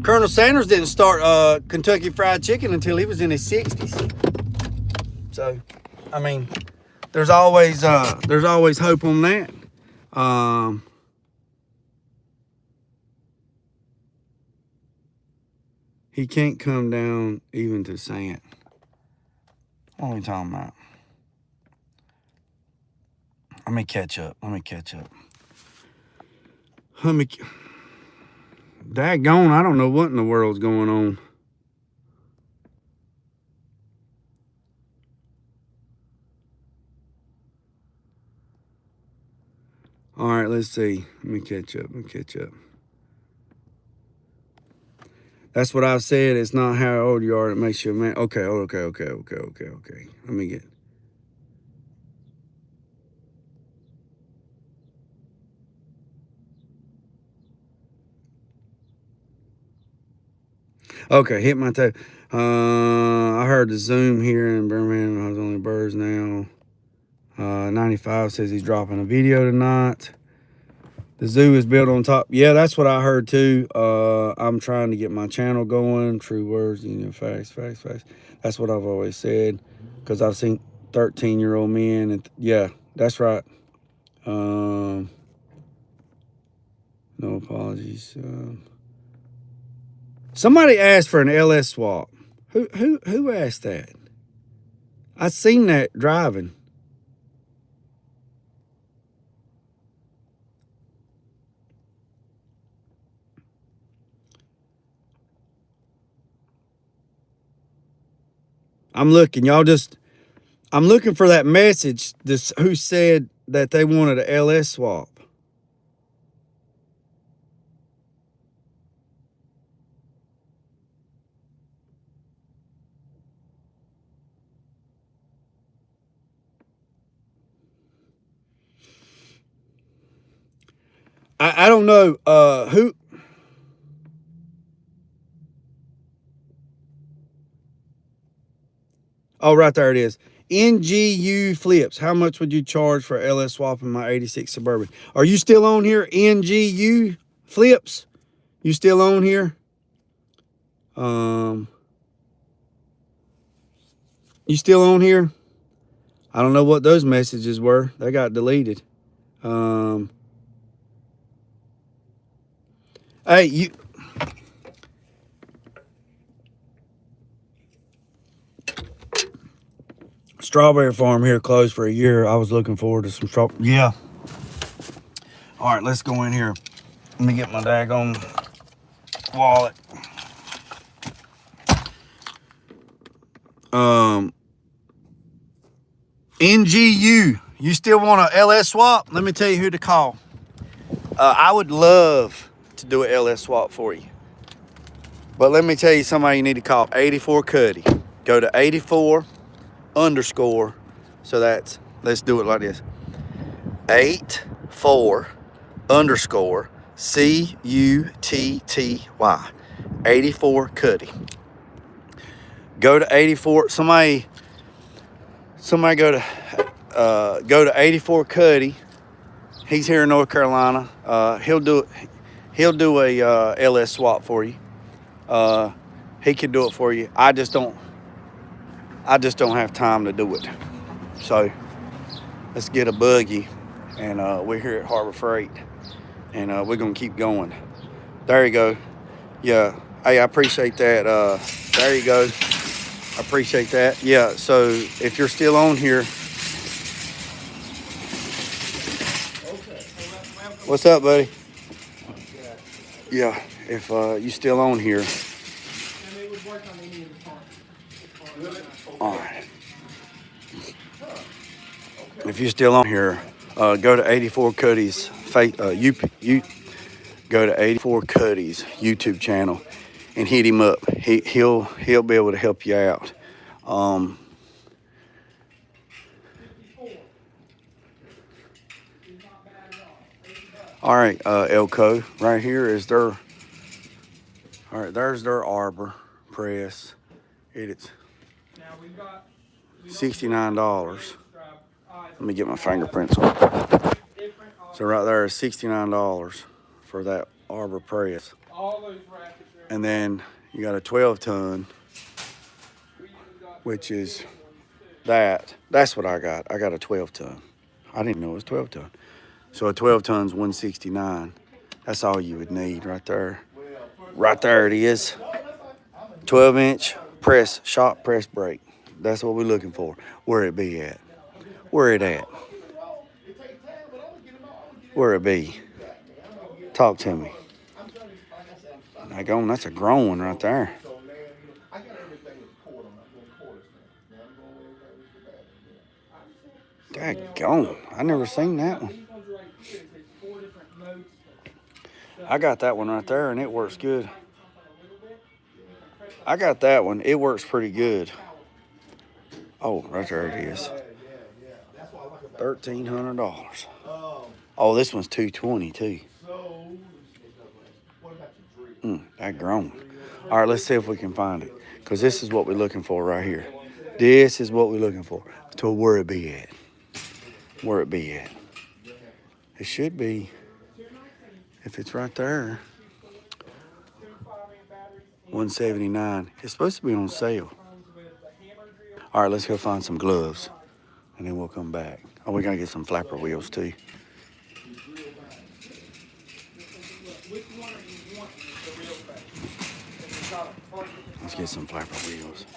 Colonel Sanders didn't start Kentucky Fried Chicken until he was in his 60s. So, I mean, there's always hope on that. He can't come down even to Sant. What are we talking about? Let me catch up. Daggone, I don't know what in the world's going on. All right, let's see. Let me catch up. That's what I've said. It's not how old you are that makes you a man. Okay. Let me get. Okay, hit my toe. I heard the Zoom here in Birmingham. I was on the birds now. 95 says he's dropping a video tonight. The zoo is built on top. Yeah, that's what I heard too. I'm trying to get my channel going. True words, facts. That's what I've always said. Because I've seen 13-year-old men. And yeah, that's right. No apologies. Somebody asked for an LS swap. Who asked that? I seen that driving. I'm looking, y'all I'm looking for that message who said that they wanted an LS swap. I don't know who. Oh, right there it is. NGU Flips. How much would you charge for LS swapping my 86 Suburban? Are you still on here? NGU Flips? You still on here? You still on here? I don't know what those messages were. They got deleted. Hey, you. Strawberry farm here closed for a year. I was looking forward to some strawberry. Yeah. All right, let's go in here. Let me get my daggone wallet. NGU. You still want a LS swap? Let me tell you who to call. I would love to do an LS swap for you. But let me tell you somebody you need to call. 84 Cuddy. Go to 84 _ so that's, let's do it like this, 84 _ CUTTY 84 Cuddy. Go to 84. Somebody go to 84 Cuddy. He's here in North Carolina. He'll do a LS swap for you. He can do it for you. I just don't have time to do it. So let's get a buggy, and we're here at Harbor Freight, and we're gonna keep going. There you go. Yeah. Hey, I appreciate that. There you go. I appreciate that. Yeah. So if you're still on here, what's up, buddy? Yeah. If you still on here. All right. if you're still on here, go to 84 Cuddy's go to 84 Cuddy's YouTube channel and hit him up. He'll be able to help you out. All right, Elko, right here is their. All right, there's their arbor press. It's $69. Let me get my fingerprints on it. So right there is $69 for that arbor press. And then you got a 12-ton, which is that. That's what I got. I got a 12-ton. I didn't know it was 12-ton. So a 12-ton's $169. That's all you would need right there. Right there it is. 12-inch press, shop press brake. That's what we're looking for. Where it be at? Where it at? Where it be? Talk to me. That's a grown one right there. Daggone. I never seen that one. I got that one right there and it works good. I got that one. It works pretty good. Oh, right there it is. $1,300. Oh, this one's $220 too. That grown. All right, let's see if we can find it. Because this is what we're looking for right here. This is what we're looking for. To where it be at. Where it be at. It should be. If it's right there. $179. It's supposed to be on sale. All right, let's go find some gloves. And then we'll come back. Oh, we got to get some flapper wheels too. Let's get some flapper wheels.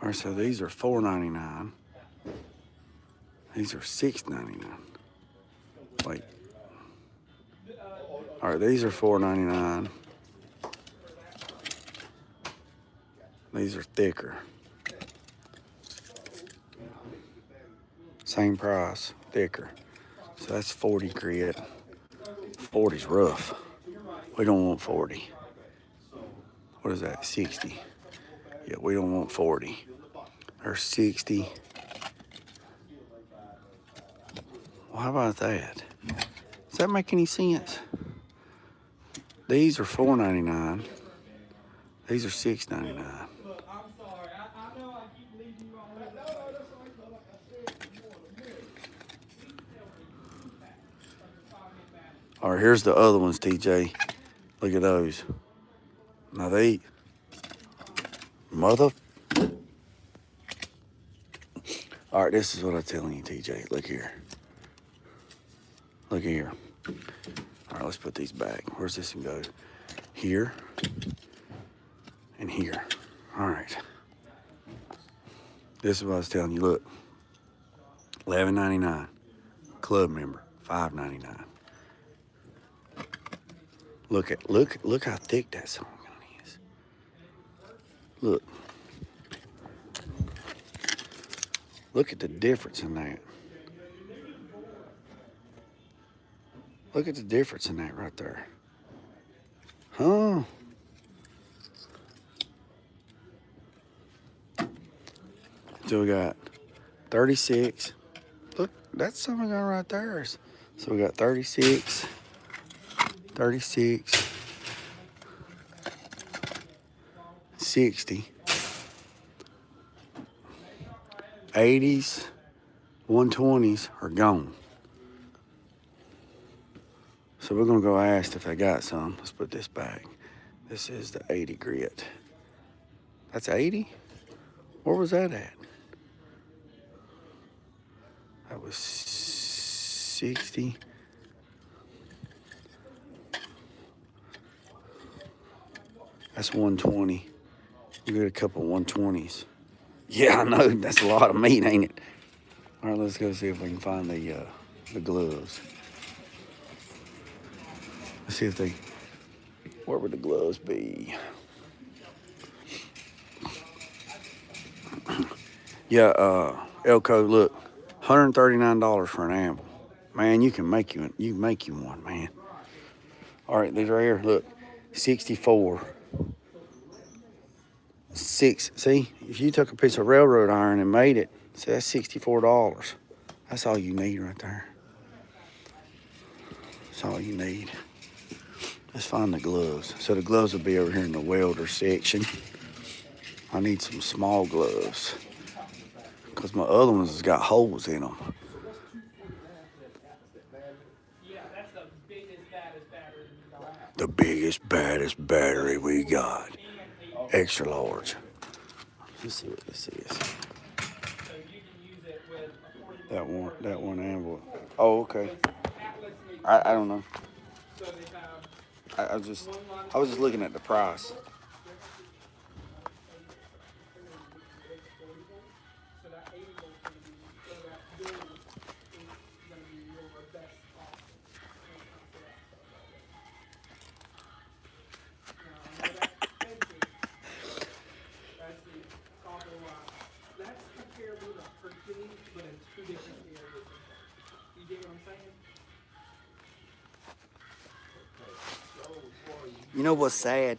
All right, so these are $4.99. These are $6.99. Wait. All right, these are $4.99. These are thicker. Same price, thicker. So that's 40 grit. 40's rough. We don't want 40. What is that, 60? Yeah, we don't want 40. Or 60. Well, how about that? Does that make any sense? These are $4.99. These are $6.99. All right, here's the other ones, TJ. Look at those. Now they, mother. All right, this is what I'm telling you, TJ. Look here. Look here. All right, let's put these back. Where's this one go? Here and here. All right. This is what I was telling you. Look, $11.99. Club member, $5.99. Look how thick that song is. Look. Look at the difference in that. Look at the difference in that right there. Huh? So we got 36. Look, that's something got right there. So we got 36, 36, 60, 80s, 120s are gone. So we're gonna go ask if they got some. Let's put this back. This is the 80 grit. That's 80? Where was that at? That was 60. That's 120. We get a couple 120s. Yeah, I know. That's a lot of meat, ain't it? All right, let's go see if we can find the gloves. Let's see if they. Where would the gloves be? Yeah, Elko, look, $139 for an amble. Man, you can make you one, man. All right, these right here. Look, 64. See, if you took a piece of railroad iron and made it, see, that's $64. That's all you need right there. That's all you need. Let's find the gloves. So the gloves will be over here in the welder section. I need some small gloves because my other ones has got holes in them. The biggest, baddest battery we got. Extra large. Let's see what this is. That one amble. Oh, okay. I don't know. I was just looking at the price. You know what's sad?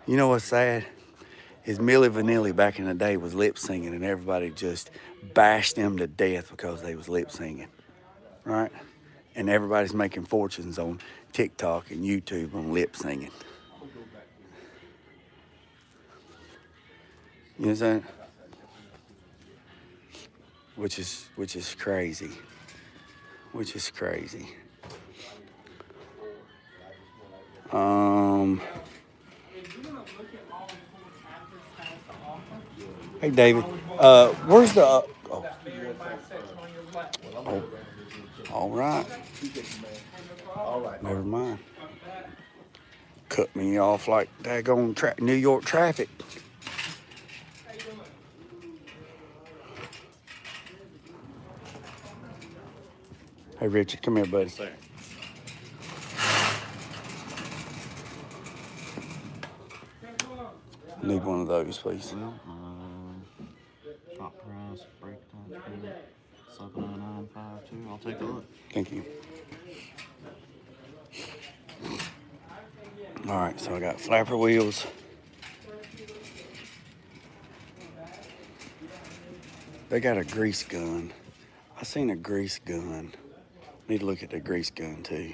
You know what's sad? Is Milli Vanilli back in the day was lip singing and everybody just bashed them to death because they was lip singing, right? And everybody's making fortunes on TikTok and YouTube on lip singing. You know what I'm saying? Which is crazy. Which is crazy. Hey David, where's the? All right. Never mind. Cut me off like daggone New York traffic. Hey Richard, come here, buddy. Need one of those, please. Top price, break time, 70952. I'll take a look. Thank you. All right, so I got flapper wheels. They got a grease gun. I seen a grease gun. Need to look at the grease gun too.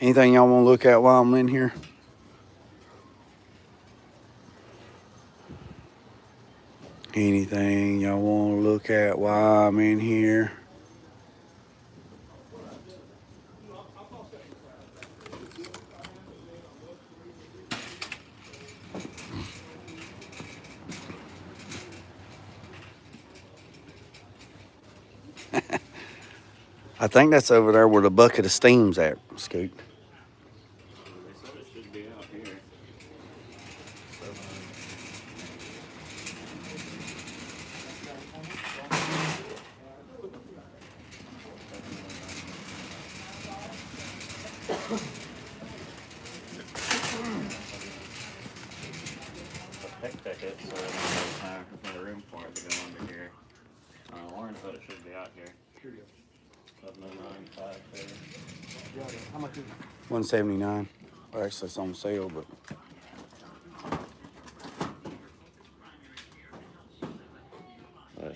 Anything y'all want to look at while I'm in here? Anything y'all want to look at while I'm in here? I think that's over there where the bucket of steam's at, Scoot. They said it should be out here. orange, but it should be out here. 709.52. How much is it? 179. Well, actually, it's on sale, but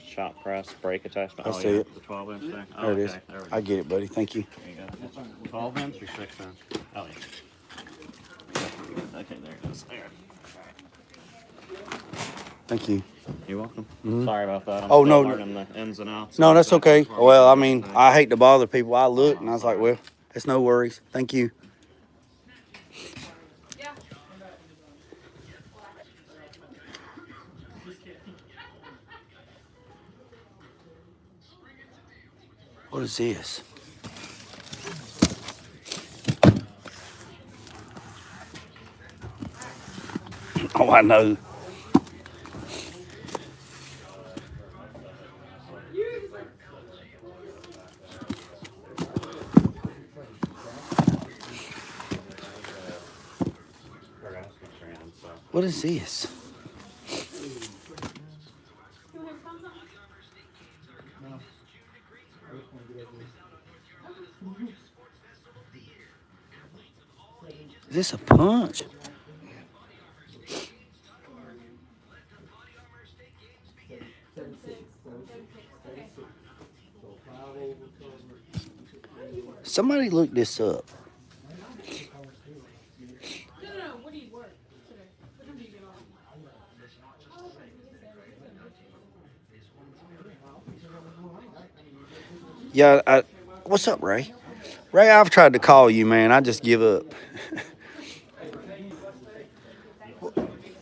Shop press brake attachment. I see it. The 12-inch thing. There it is. There we go. I get it, buddy. Thank you. There you go. 12 inch or 6 inch? Oh, yeah. Okay, there it is. There. Thank you. You're welcome. Sorry about that. I'm Oh, still no. learning the ins and outs. No, that's okay. Well, I mean, I hate to bother people. I looked and I was like, well, it's no worries. Thank you. What is this? Oh, I know. What is this? Is this a punch? Somebody look this up. No. What do you work today? What time do you get off? Yeah, what's up, Ray? Ray, I've tried to call you, man. I just give up.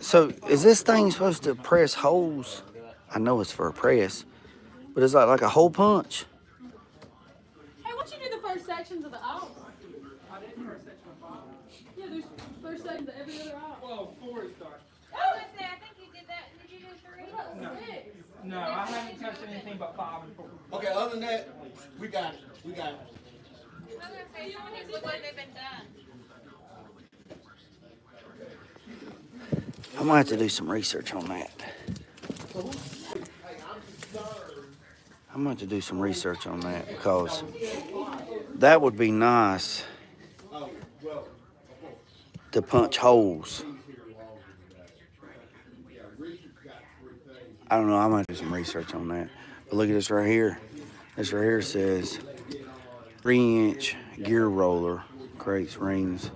So, is this thing supposed to press holes? I know it's for a press, but it's like a hole punch. Hey, why don't you do the first sections of the aisle? I did the first section of 5. Yeah, there's first sections of every other aisle. Well, 4 is dark. I was gonna say, I think you did that. Did you do 3? What about 6? No, I haven't touched anything but 5 and 4. Okay, other than that, we got it. We got it. I was gonna say, some of these look like they've been done. I'm gonna have to do some research on that. I'm gonna have to do some research on that because that would be nice to punch holes. I don't know. I'm gonna do some research on that. But look at this right here. This right here says 3-inch gear roller, crates, rings.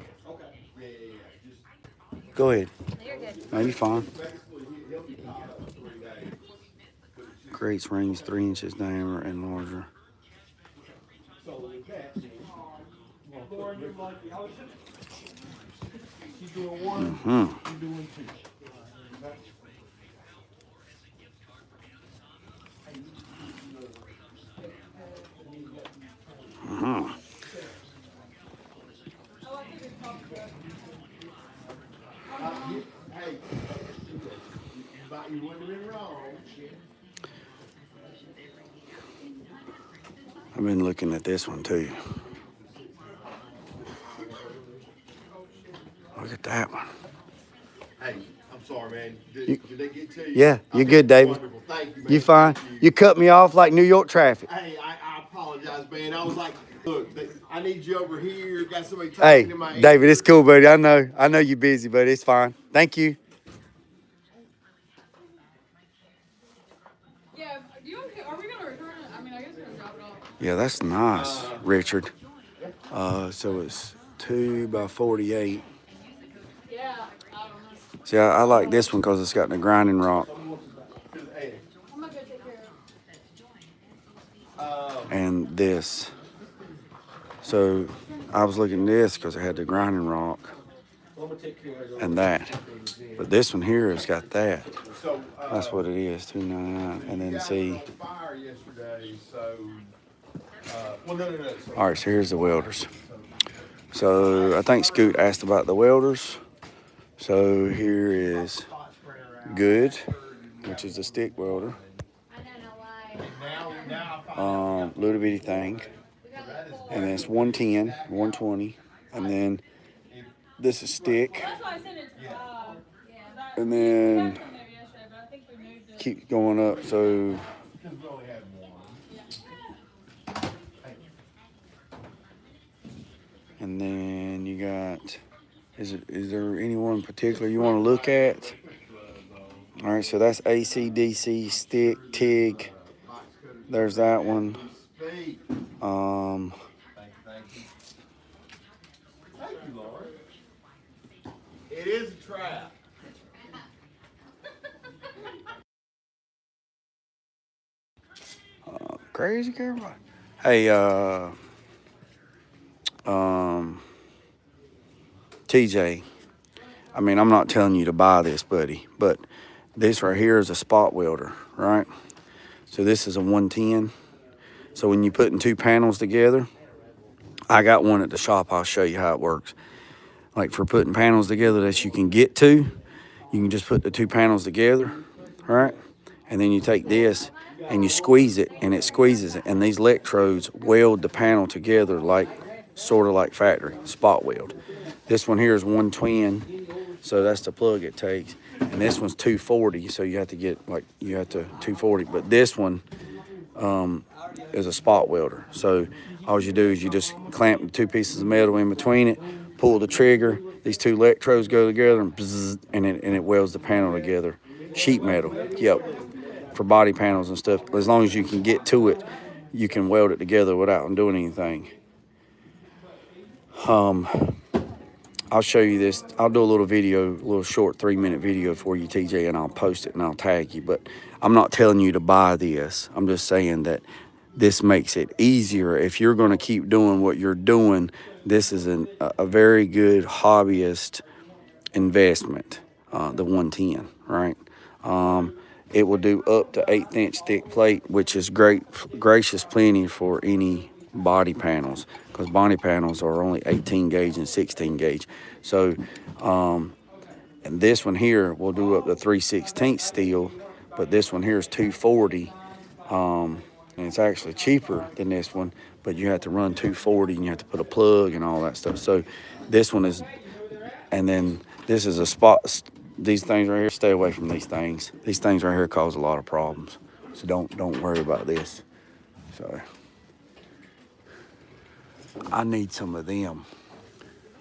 Go ahead. You're good. No, you're fine. Crates, rings, 3 inches diameter and larger. Mm-hmm. Mm-hmm. Hey, you wouldn't have been wrong. I've been looking at this one too. Look at that one. Hey, I'm sorry, man. You- Did they get to you? Yeah, you're Okay, good, David. wonderful. Thank you, man. You fine? Thank You cut me off like New York traffic. Hey, I apologize, man. I was like, look, I need you over here. Got somebody talking Hey, in my ear. David, it's cool, buddy. I know you're busy, but it's fine. Thank you. Yeah, do you okay? Are we gonna return it? I mean, I guess we're gonna drop it off. Yeah, that's nice, Richard. So it's 2 by 48. Yeah, I don't know. See, I like this one because it's got the grinding rock I'm gonna go take care of it. and this. So I was looking at this because it had the grinding rock and that. But this one here has got that. So, That's what it is, $2.99. And then see. fire yesterday, so, well, no. So, All right, so here's the welders. So I think Scoot asked about the welders. So here is Good, which is a stick welder. I don't know why. Little bitty thing. And then it's 110, 120. And then this is stick. That's why I sent it to And we then had some there yesterday, but I think we moved it. keep going up. So And then you got, is there anyone in particular you want to look at? All right, so that's AC/DC, stick, TIG. There's that one. It is a trap. Crazy Carolina. Hey, TJ, I mean, I'm not telling you to buy this, buddy, but this right here is a spot welder, right? So this is a 110. So when you're putting two panels together, I got one at the shop. I'll show you how it works. Like for putting panels together that you can get to, you can just put the two panels together, right? And then you take this and you squeeze it, and it squeezes it. And these electrodes weld the panel together like, sort of like factory, spot weld. This one here is 120, so that's the plug it takes. And this one's 240, so you have to get, like, you have to 240. But this one is a spot welder. So all you do is you just clamp the two pieces of metal in between it, pull the trigger, these two electrodes go together, and bzzz, and it welds the panel together. Sheet metal, yep, for body panels and stuff. As long as you can get to it, you can weld it together without doing anything. I'll show you this. I'll do a little video, a little short 3-minute video for you, TJ, and I'll post it and I'll tag you. But I'm not telling you to buy this. I'm just saying that this makes it easier. If you're going to keep doing what you're doing, this is a very good hobbyist investment, the 110, right? It will do up to 1/8 thick plate, which is gracious plenty for any body panels, because body panels are only 18 gauge and 16 gauge. So, and this one here will do up to 3/16 steel, but this one here is 240, and it's actually cheaper than this one, but you have to run 240 and you have to put a plug and all that stuff. So this one is, and then this is a spot. These things right here, stay away from these things. These things right here cause a lot of problems. So don't worry about this. So I need some of them.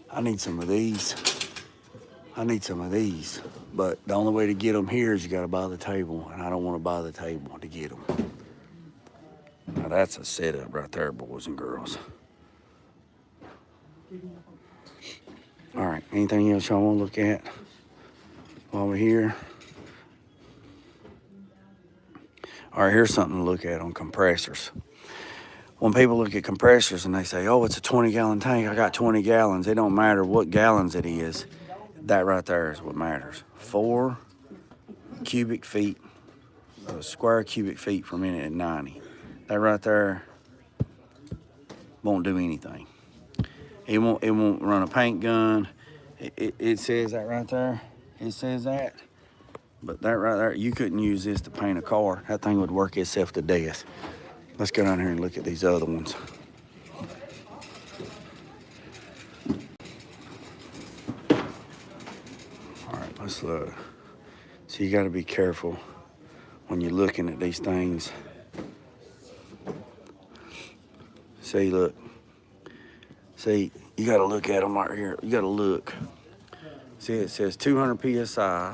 I need some of these. I need some of these. But the only way to get them here is you got to buy the table, and I don't want to buy the table to get them. Now that's a setup right there, boys and girls. All right, anything else y'all want to look at while we're here? All right, here's something to look at on compressors. When people look at compressors and they say, oh, it's a 20-gallon tank, I got 20 gallons. It don't matter what gallons it is. That right there is what matters. 4 cubic feet, square cubic feet per minute at 90. That right there won't do anything. It won't run a paint gun. It says that right there. It says that. But that right there, you couldn't use this to paint a car. That thing would work itself to death. Let's go down here and look at these other ones. All right, let's look. So you got to be careful when you're looking at these things. See, look. See, you got to look at them right here. You got to look. See, it says 200 PSI.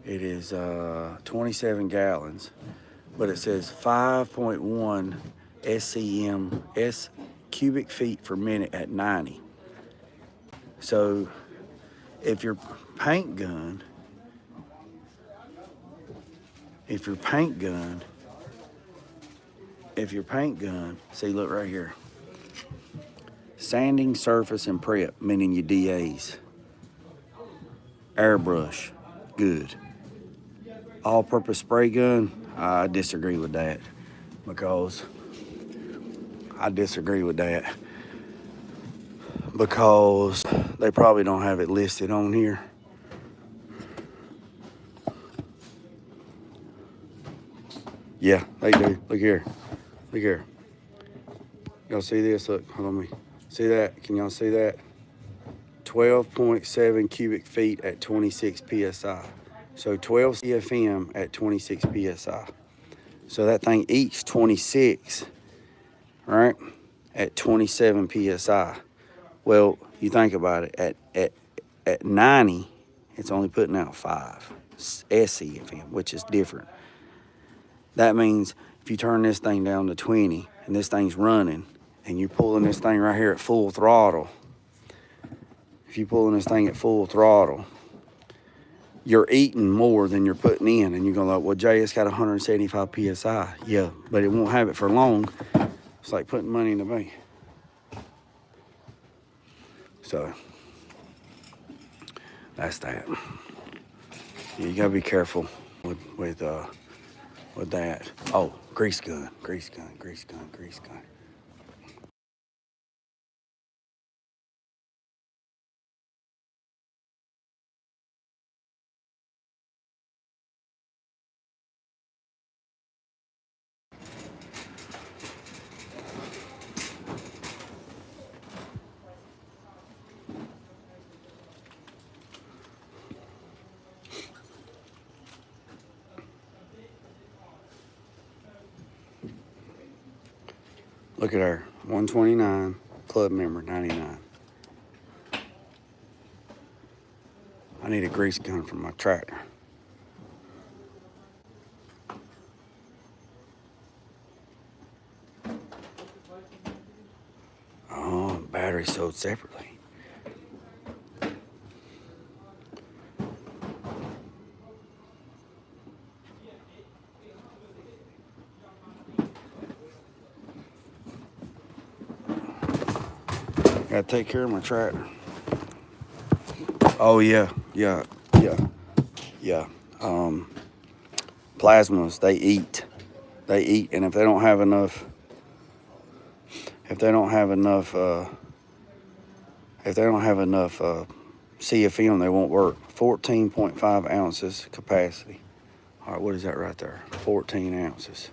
It is 27 gallons. But it says 5.1 SCM cubic feet per minute at 90. So if your paint gun, see, look right here. Sanding, surface, and prep, meaning your DAs. Airbrush, good. All-purpose spray gun, I disagree with that, because they probably don't have it listed on here. Yeah, they do. Look here. Look here. Y'all see this? Look, hold on me. See that? Can y'all see that? 12.7 cubic feet at 26 PSI. So 12 CFM at 26 PSI. So that thing eats 26, right? At 27 PSI. Well, you think about it. At 90, it's only putting out 5 SCFM, which is different. That means if you turn this thing down to 20 and this thing's running and you're pulling this thing right here at full throttle, if you're pulling this thing at full throttle, you're eating more than you're putting in. And you're going to like, well, Jay, it's got 175 PSI. Yeah, but it won't have it for long. It's like putting money in the bank. So that's that. You got to be careful with that. Oh, grease gun. Look at her, 129, club member 99. I need a grease gun for my tractor. Oh, battery sold separately. Gotta take care of my tractor. Oh yeah. Plasmas, they eat, and if they don't have enough CFM, they won't work. 14.5 ounces capacity. All right, what is that right there? 14 ounces.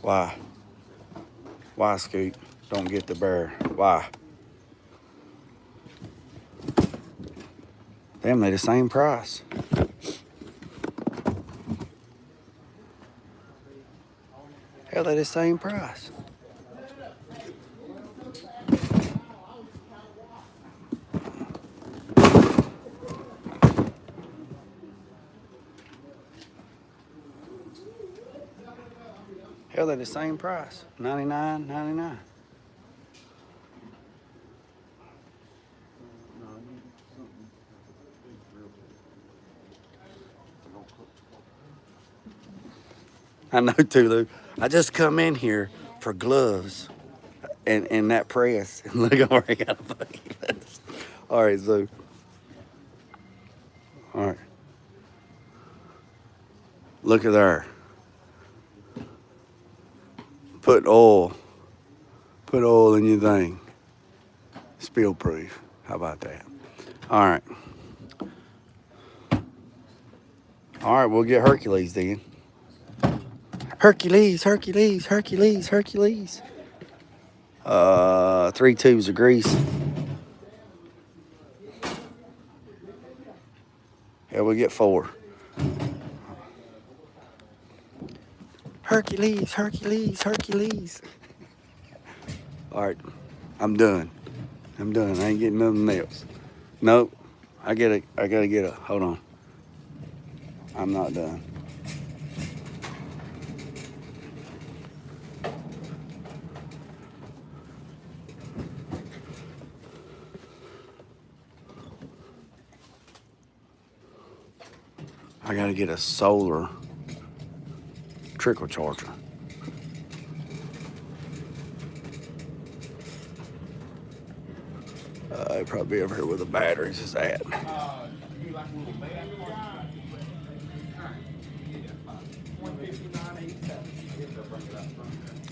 Why? Why, Scoot? Don't get the bear. Why? Damn, they the same price. Hell, they the same price. Hell, they're the same price. $99.99. I know, Tulu. I just come in here for gloves and that press. And look, I already got a fucking vest. All right, so. All right. Look at there. Put oil in your thing. Spill proof. How about that? All right. All right, we'll get Hercules then. Hercules. 3 tubes of grease. Yeah, we'll get 4. Hercules. All right, I'm done. I ain't getting nothing else. Nope. I gotta get a, hold on. I'm not done. I gotta get a solar trickle charger. It'd probably be over here where the batteries is at.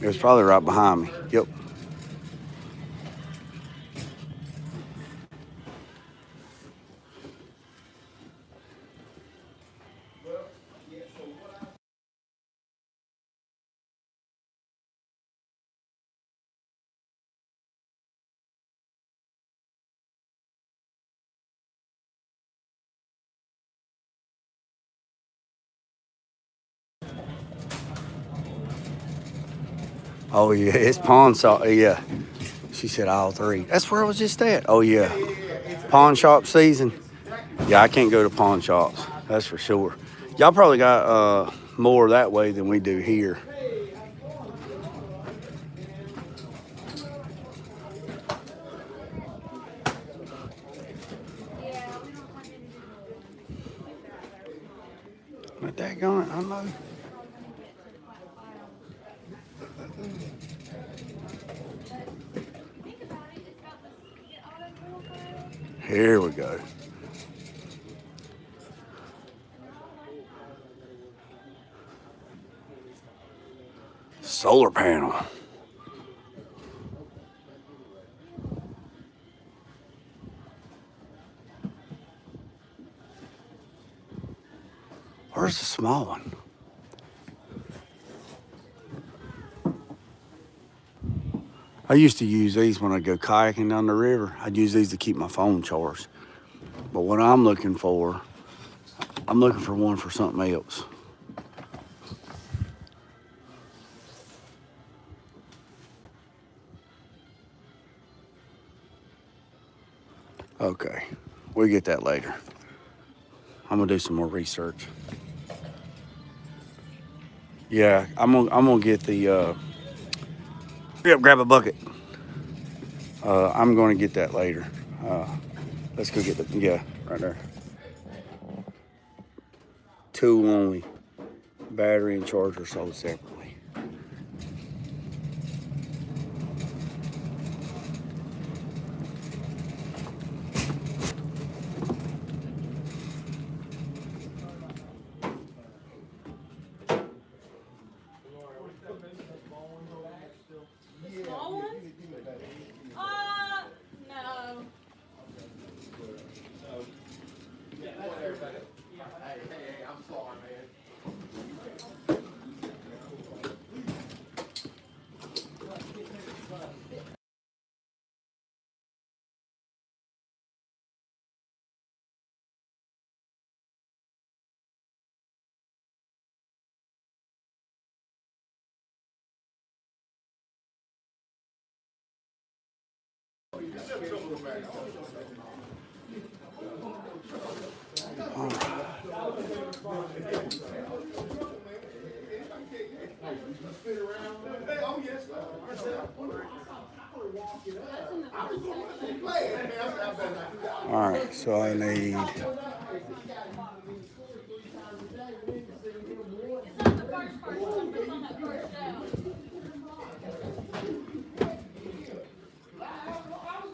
It was probably right behind me. Yep. Oh yeah, it's pawn shop. Yeah, she said all three. That's where I was just at. Oh yeah, pawn shop season. Yeah, I can't go to pawn shops. That's for sure. Y'all probably got more that way than we do here. But daggone it, I know. Here we go. Solar panel. Where's the small one? I used to use these when I go kayaking down the river. I'd use these to keep my phone charged. But what I'm looking for one for something else. Okay, we'll get that later. I'm gonna do some more research. Yeah, I'm gonna get the. Yep, grab a bucket. I'm gonna get that later. Let's go get the right there. Tool only. Battery and charger sold separately. Small ones? No. I'm sorry, man. All right, so I need. It's on the first person. It's on that first shelf.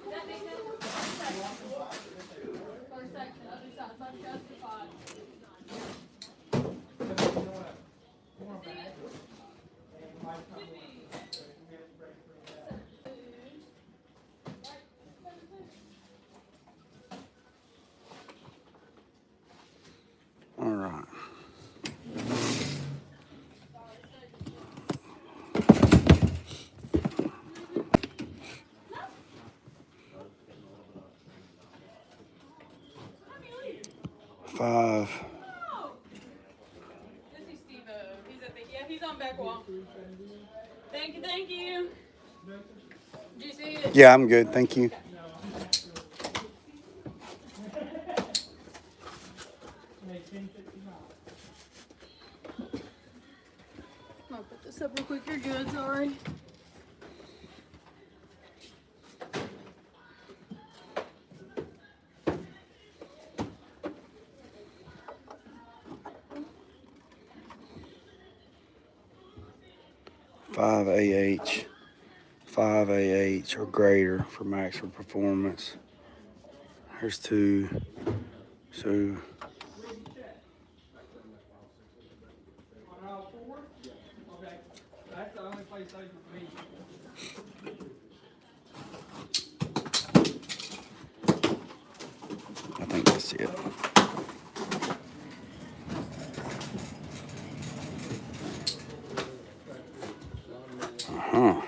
That makes sense. First section, other side, unjustified. All right. Five. Oh! This is Steve-O. He's on back wall. Thank you, thank you. Did you see it? Yeah, I'm good. Thank you. I'll put this up real quick. You're good, sorry. Five AH or greater for maximum performance. There's two. So That's the only place they would be. I think that's it. Uh-huh.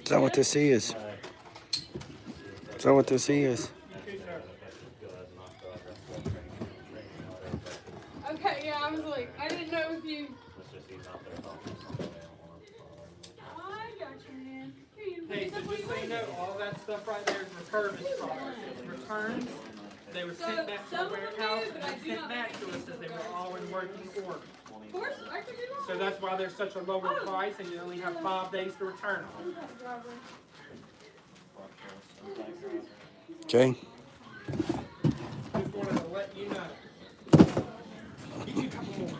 Is that what this is? Is that what this is? Okay, yeah, I was like, I didn't know if you. I got you, man. Here, you Hey, so just so you know, all that stuff right there is refurbished products. It's returns. They were sent back to the warehouse and sent back to us as they were all in working order. Of course, I could do that. So that's why there's such a lower price and you only have 5 days to return them. Okay. Just wanted to let you know. Get you a couple more.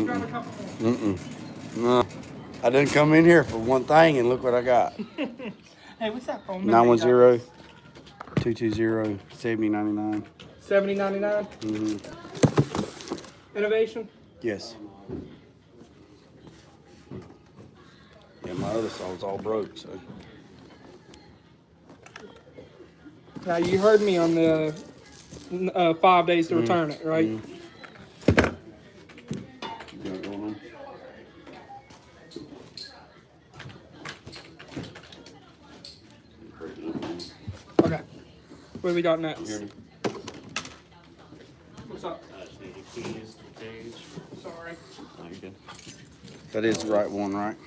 Grab a couple more. No. I didn't come in here for one thing and look what I got. Hey, what's that phone number? 910 220 7099. 7099? Innovation? Yes. Yeah, my other saw's all broke, so. Now, you heard me on the 5 days to return it, right? Okay. What do we got next? What's up? I just need your keys, the cage. Sorry. No, you're good. That is the right one, right?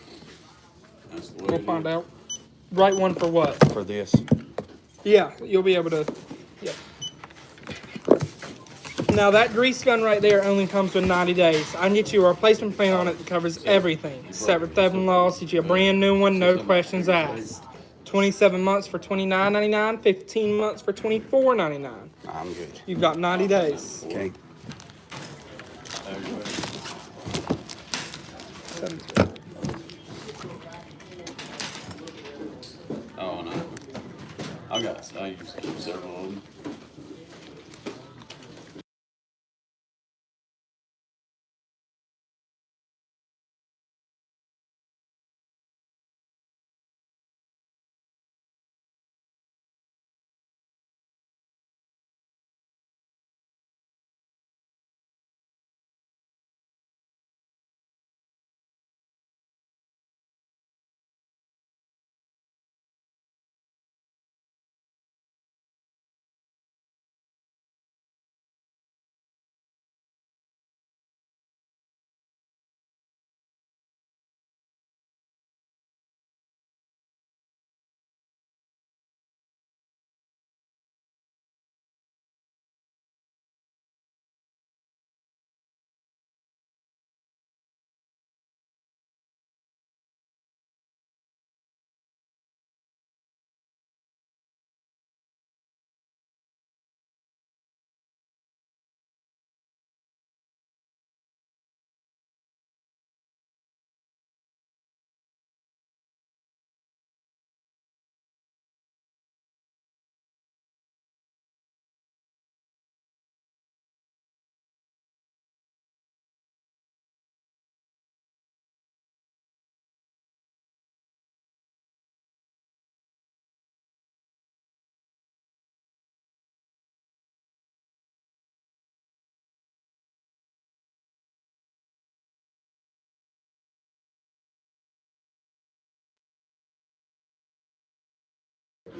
That's the way We'll to do find it. out. Right one for what? For this. Yeah, you'll be able to. Yeah. Now that grease gun right there only comes with 90 days. I can get you a replacement plan on it that covers everything. Separate theft and loss, get you a brand new one, no questions asked. 27 months for $29.99, 15 months for $24.99. I'm good. You've got 90 days. Okay. Oh, no. I use several of them.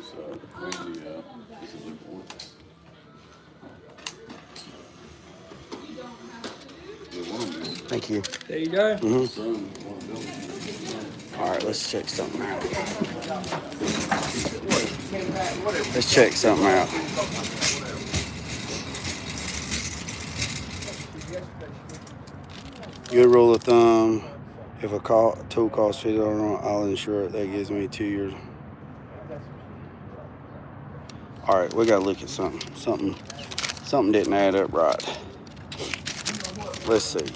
So, where's this is the fourth. Thank you. There you go. All right, let's check something out. Let's check something out. Good rule of thumb. If a tool costs $50, I'll insure it. That gives me 2 years. All right, we gotta look at something. Something didn't add up right. Let's see. Okay,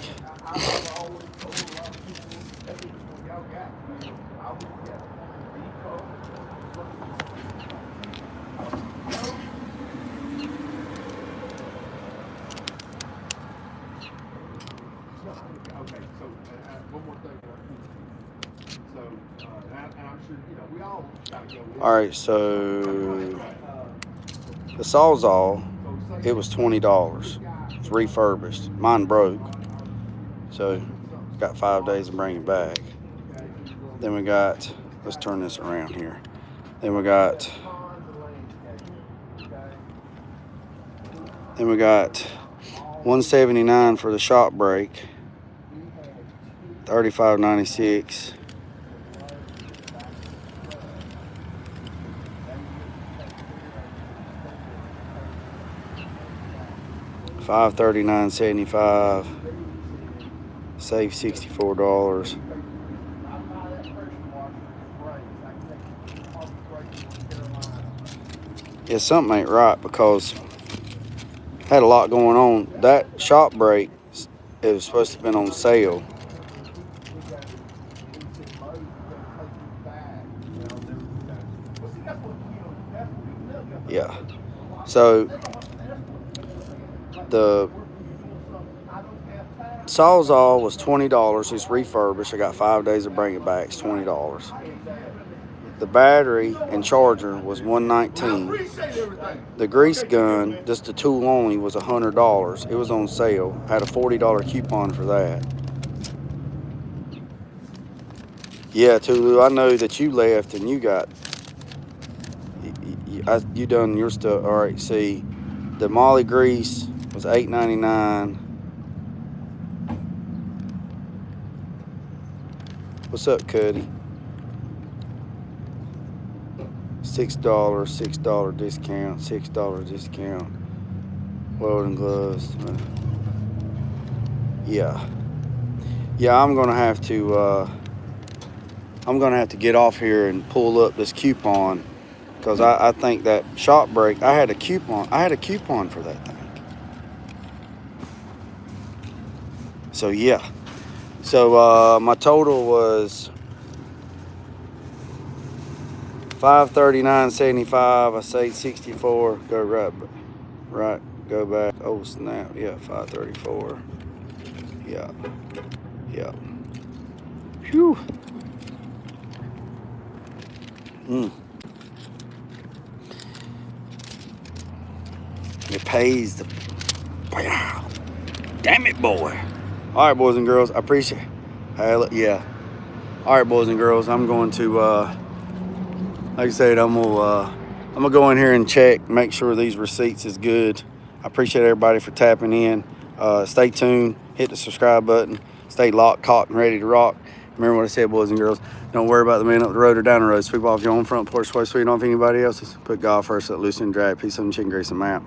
so one more thing. So, and I'm sure, we all gotta go. All right, so the Sawzall, it was $20. It's refurbished. Mine broke, so got 5 days to bring it back. Then we got let's turn this around here. Then we got 179 for the shock brake, 35.96. $539.75. Save $64. Yeah, something ain't right because had a lot going on. That shock brake, it was supposed to have been on sale. Yeah. So the Sawzall was $20. It's refurbished. I got 5 days to bring it back. It's $20. The battery and charger was $119. The grease gun, just the tool only, was $100. It was on sale. Had a $40 coupon for that. Yeah, Tulu, I know that you left and you got you done your stuff. All right, see, the Molly grease was $8.99. What's up, Cuddy? $6 discount, $6 discount. Welding gloves. Yeah, I'm gonna have to get off here and pull up this coupon because I think that shock brake, I had a coupon for that thing. So yeah. So my total was $539.75. I saved $64. Go right. Go back. Oh snap! Yeah, $534. Yeah. Phew. It pays the. Wow. Damn it, boy. All right, boys and girls. I appreciate it. Yeah. All right, boys and girls. I'm going to. Like I said, I'm gonna go in here and check, make sure these receipts is good. I appreciate everybody for tapping in. Stay tuned, hit the subscribe button, stay locked, cocked, and ready to rock. Remember what I said, boys and girls. Don't worry about the man up the road or down the road. Sweep off your own front porch, sweep on if anybody else's. Put God first, let loose and drag. Peace and chicken grease and map.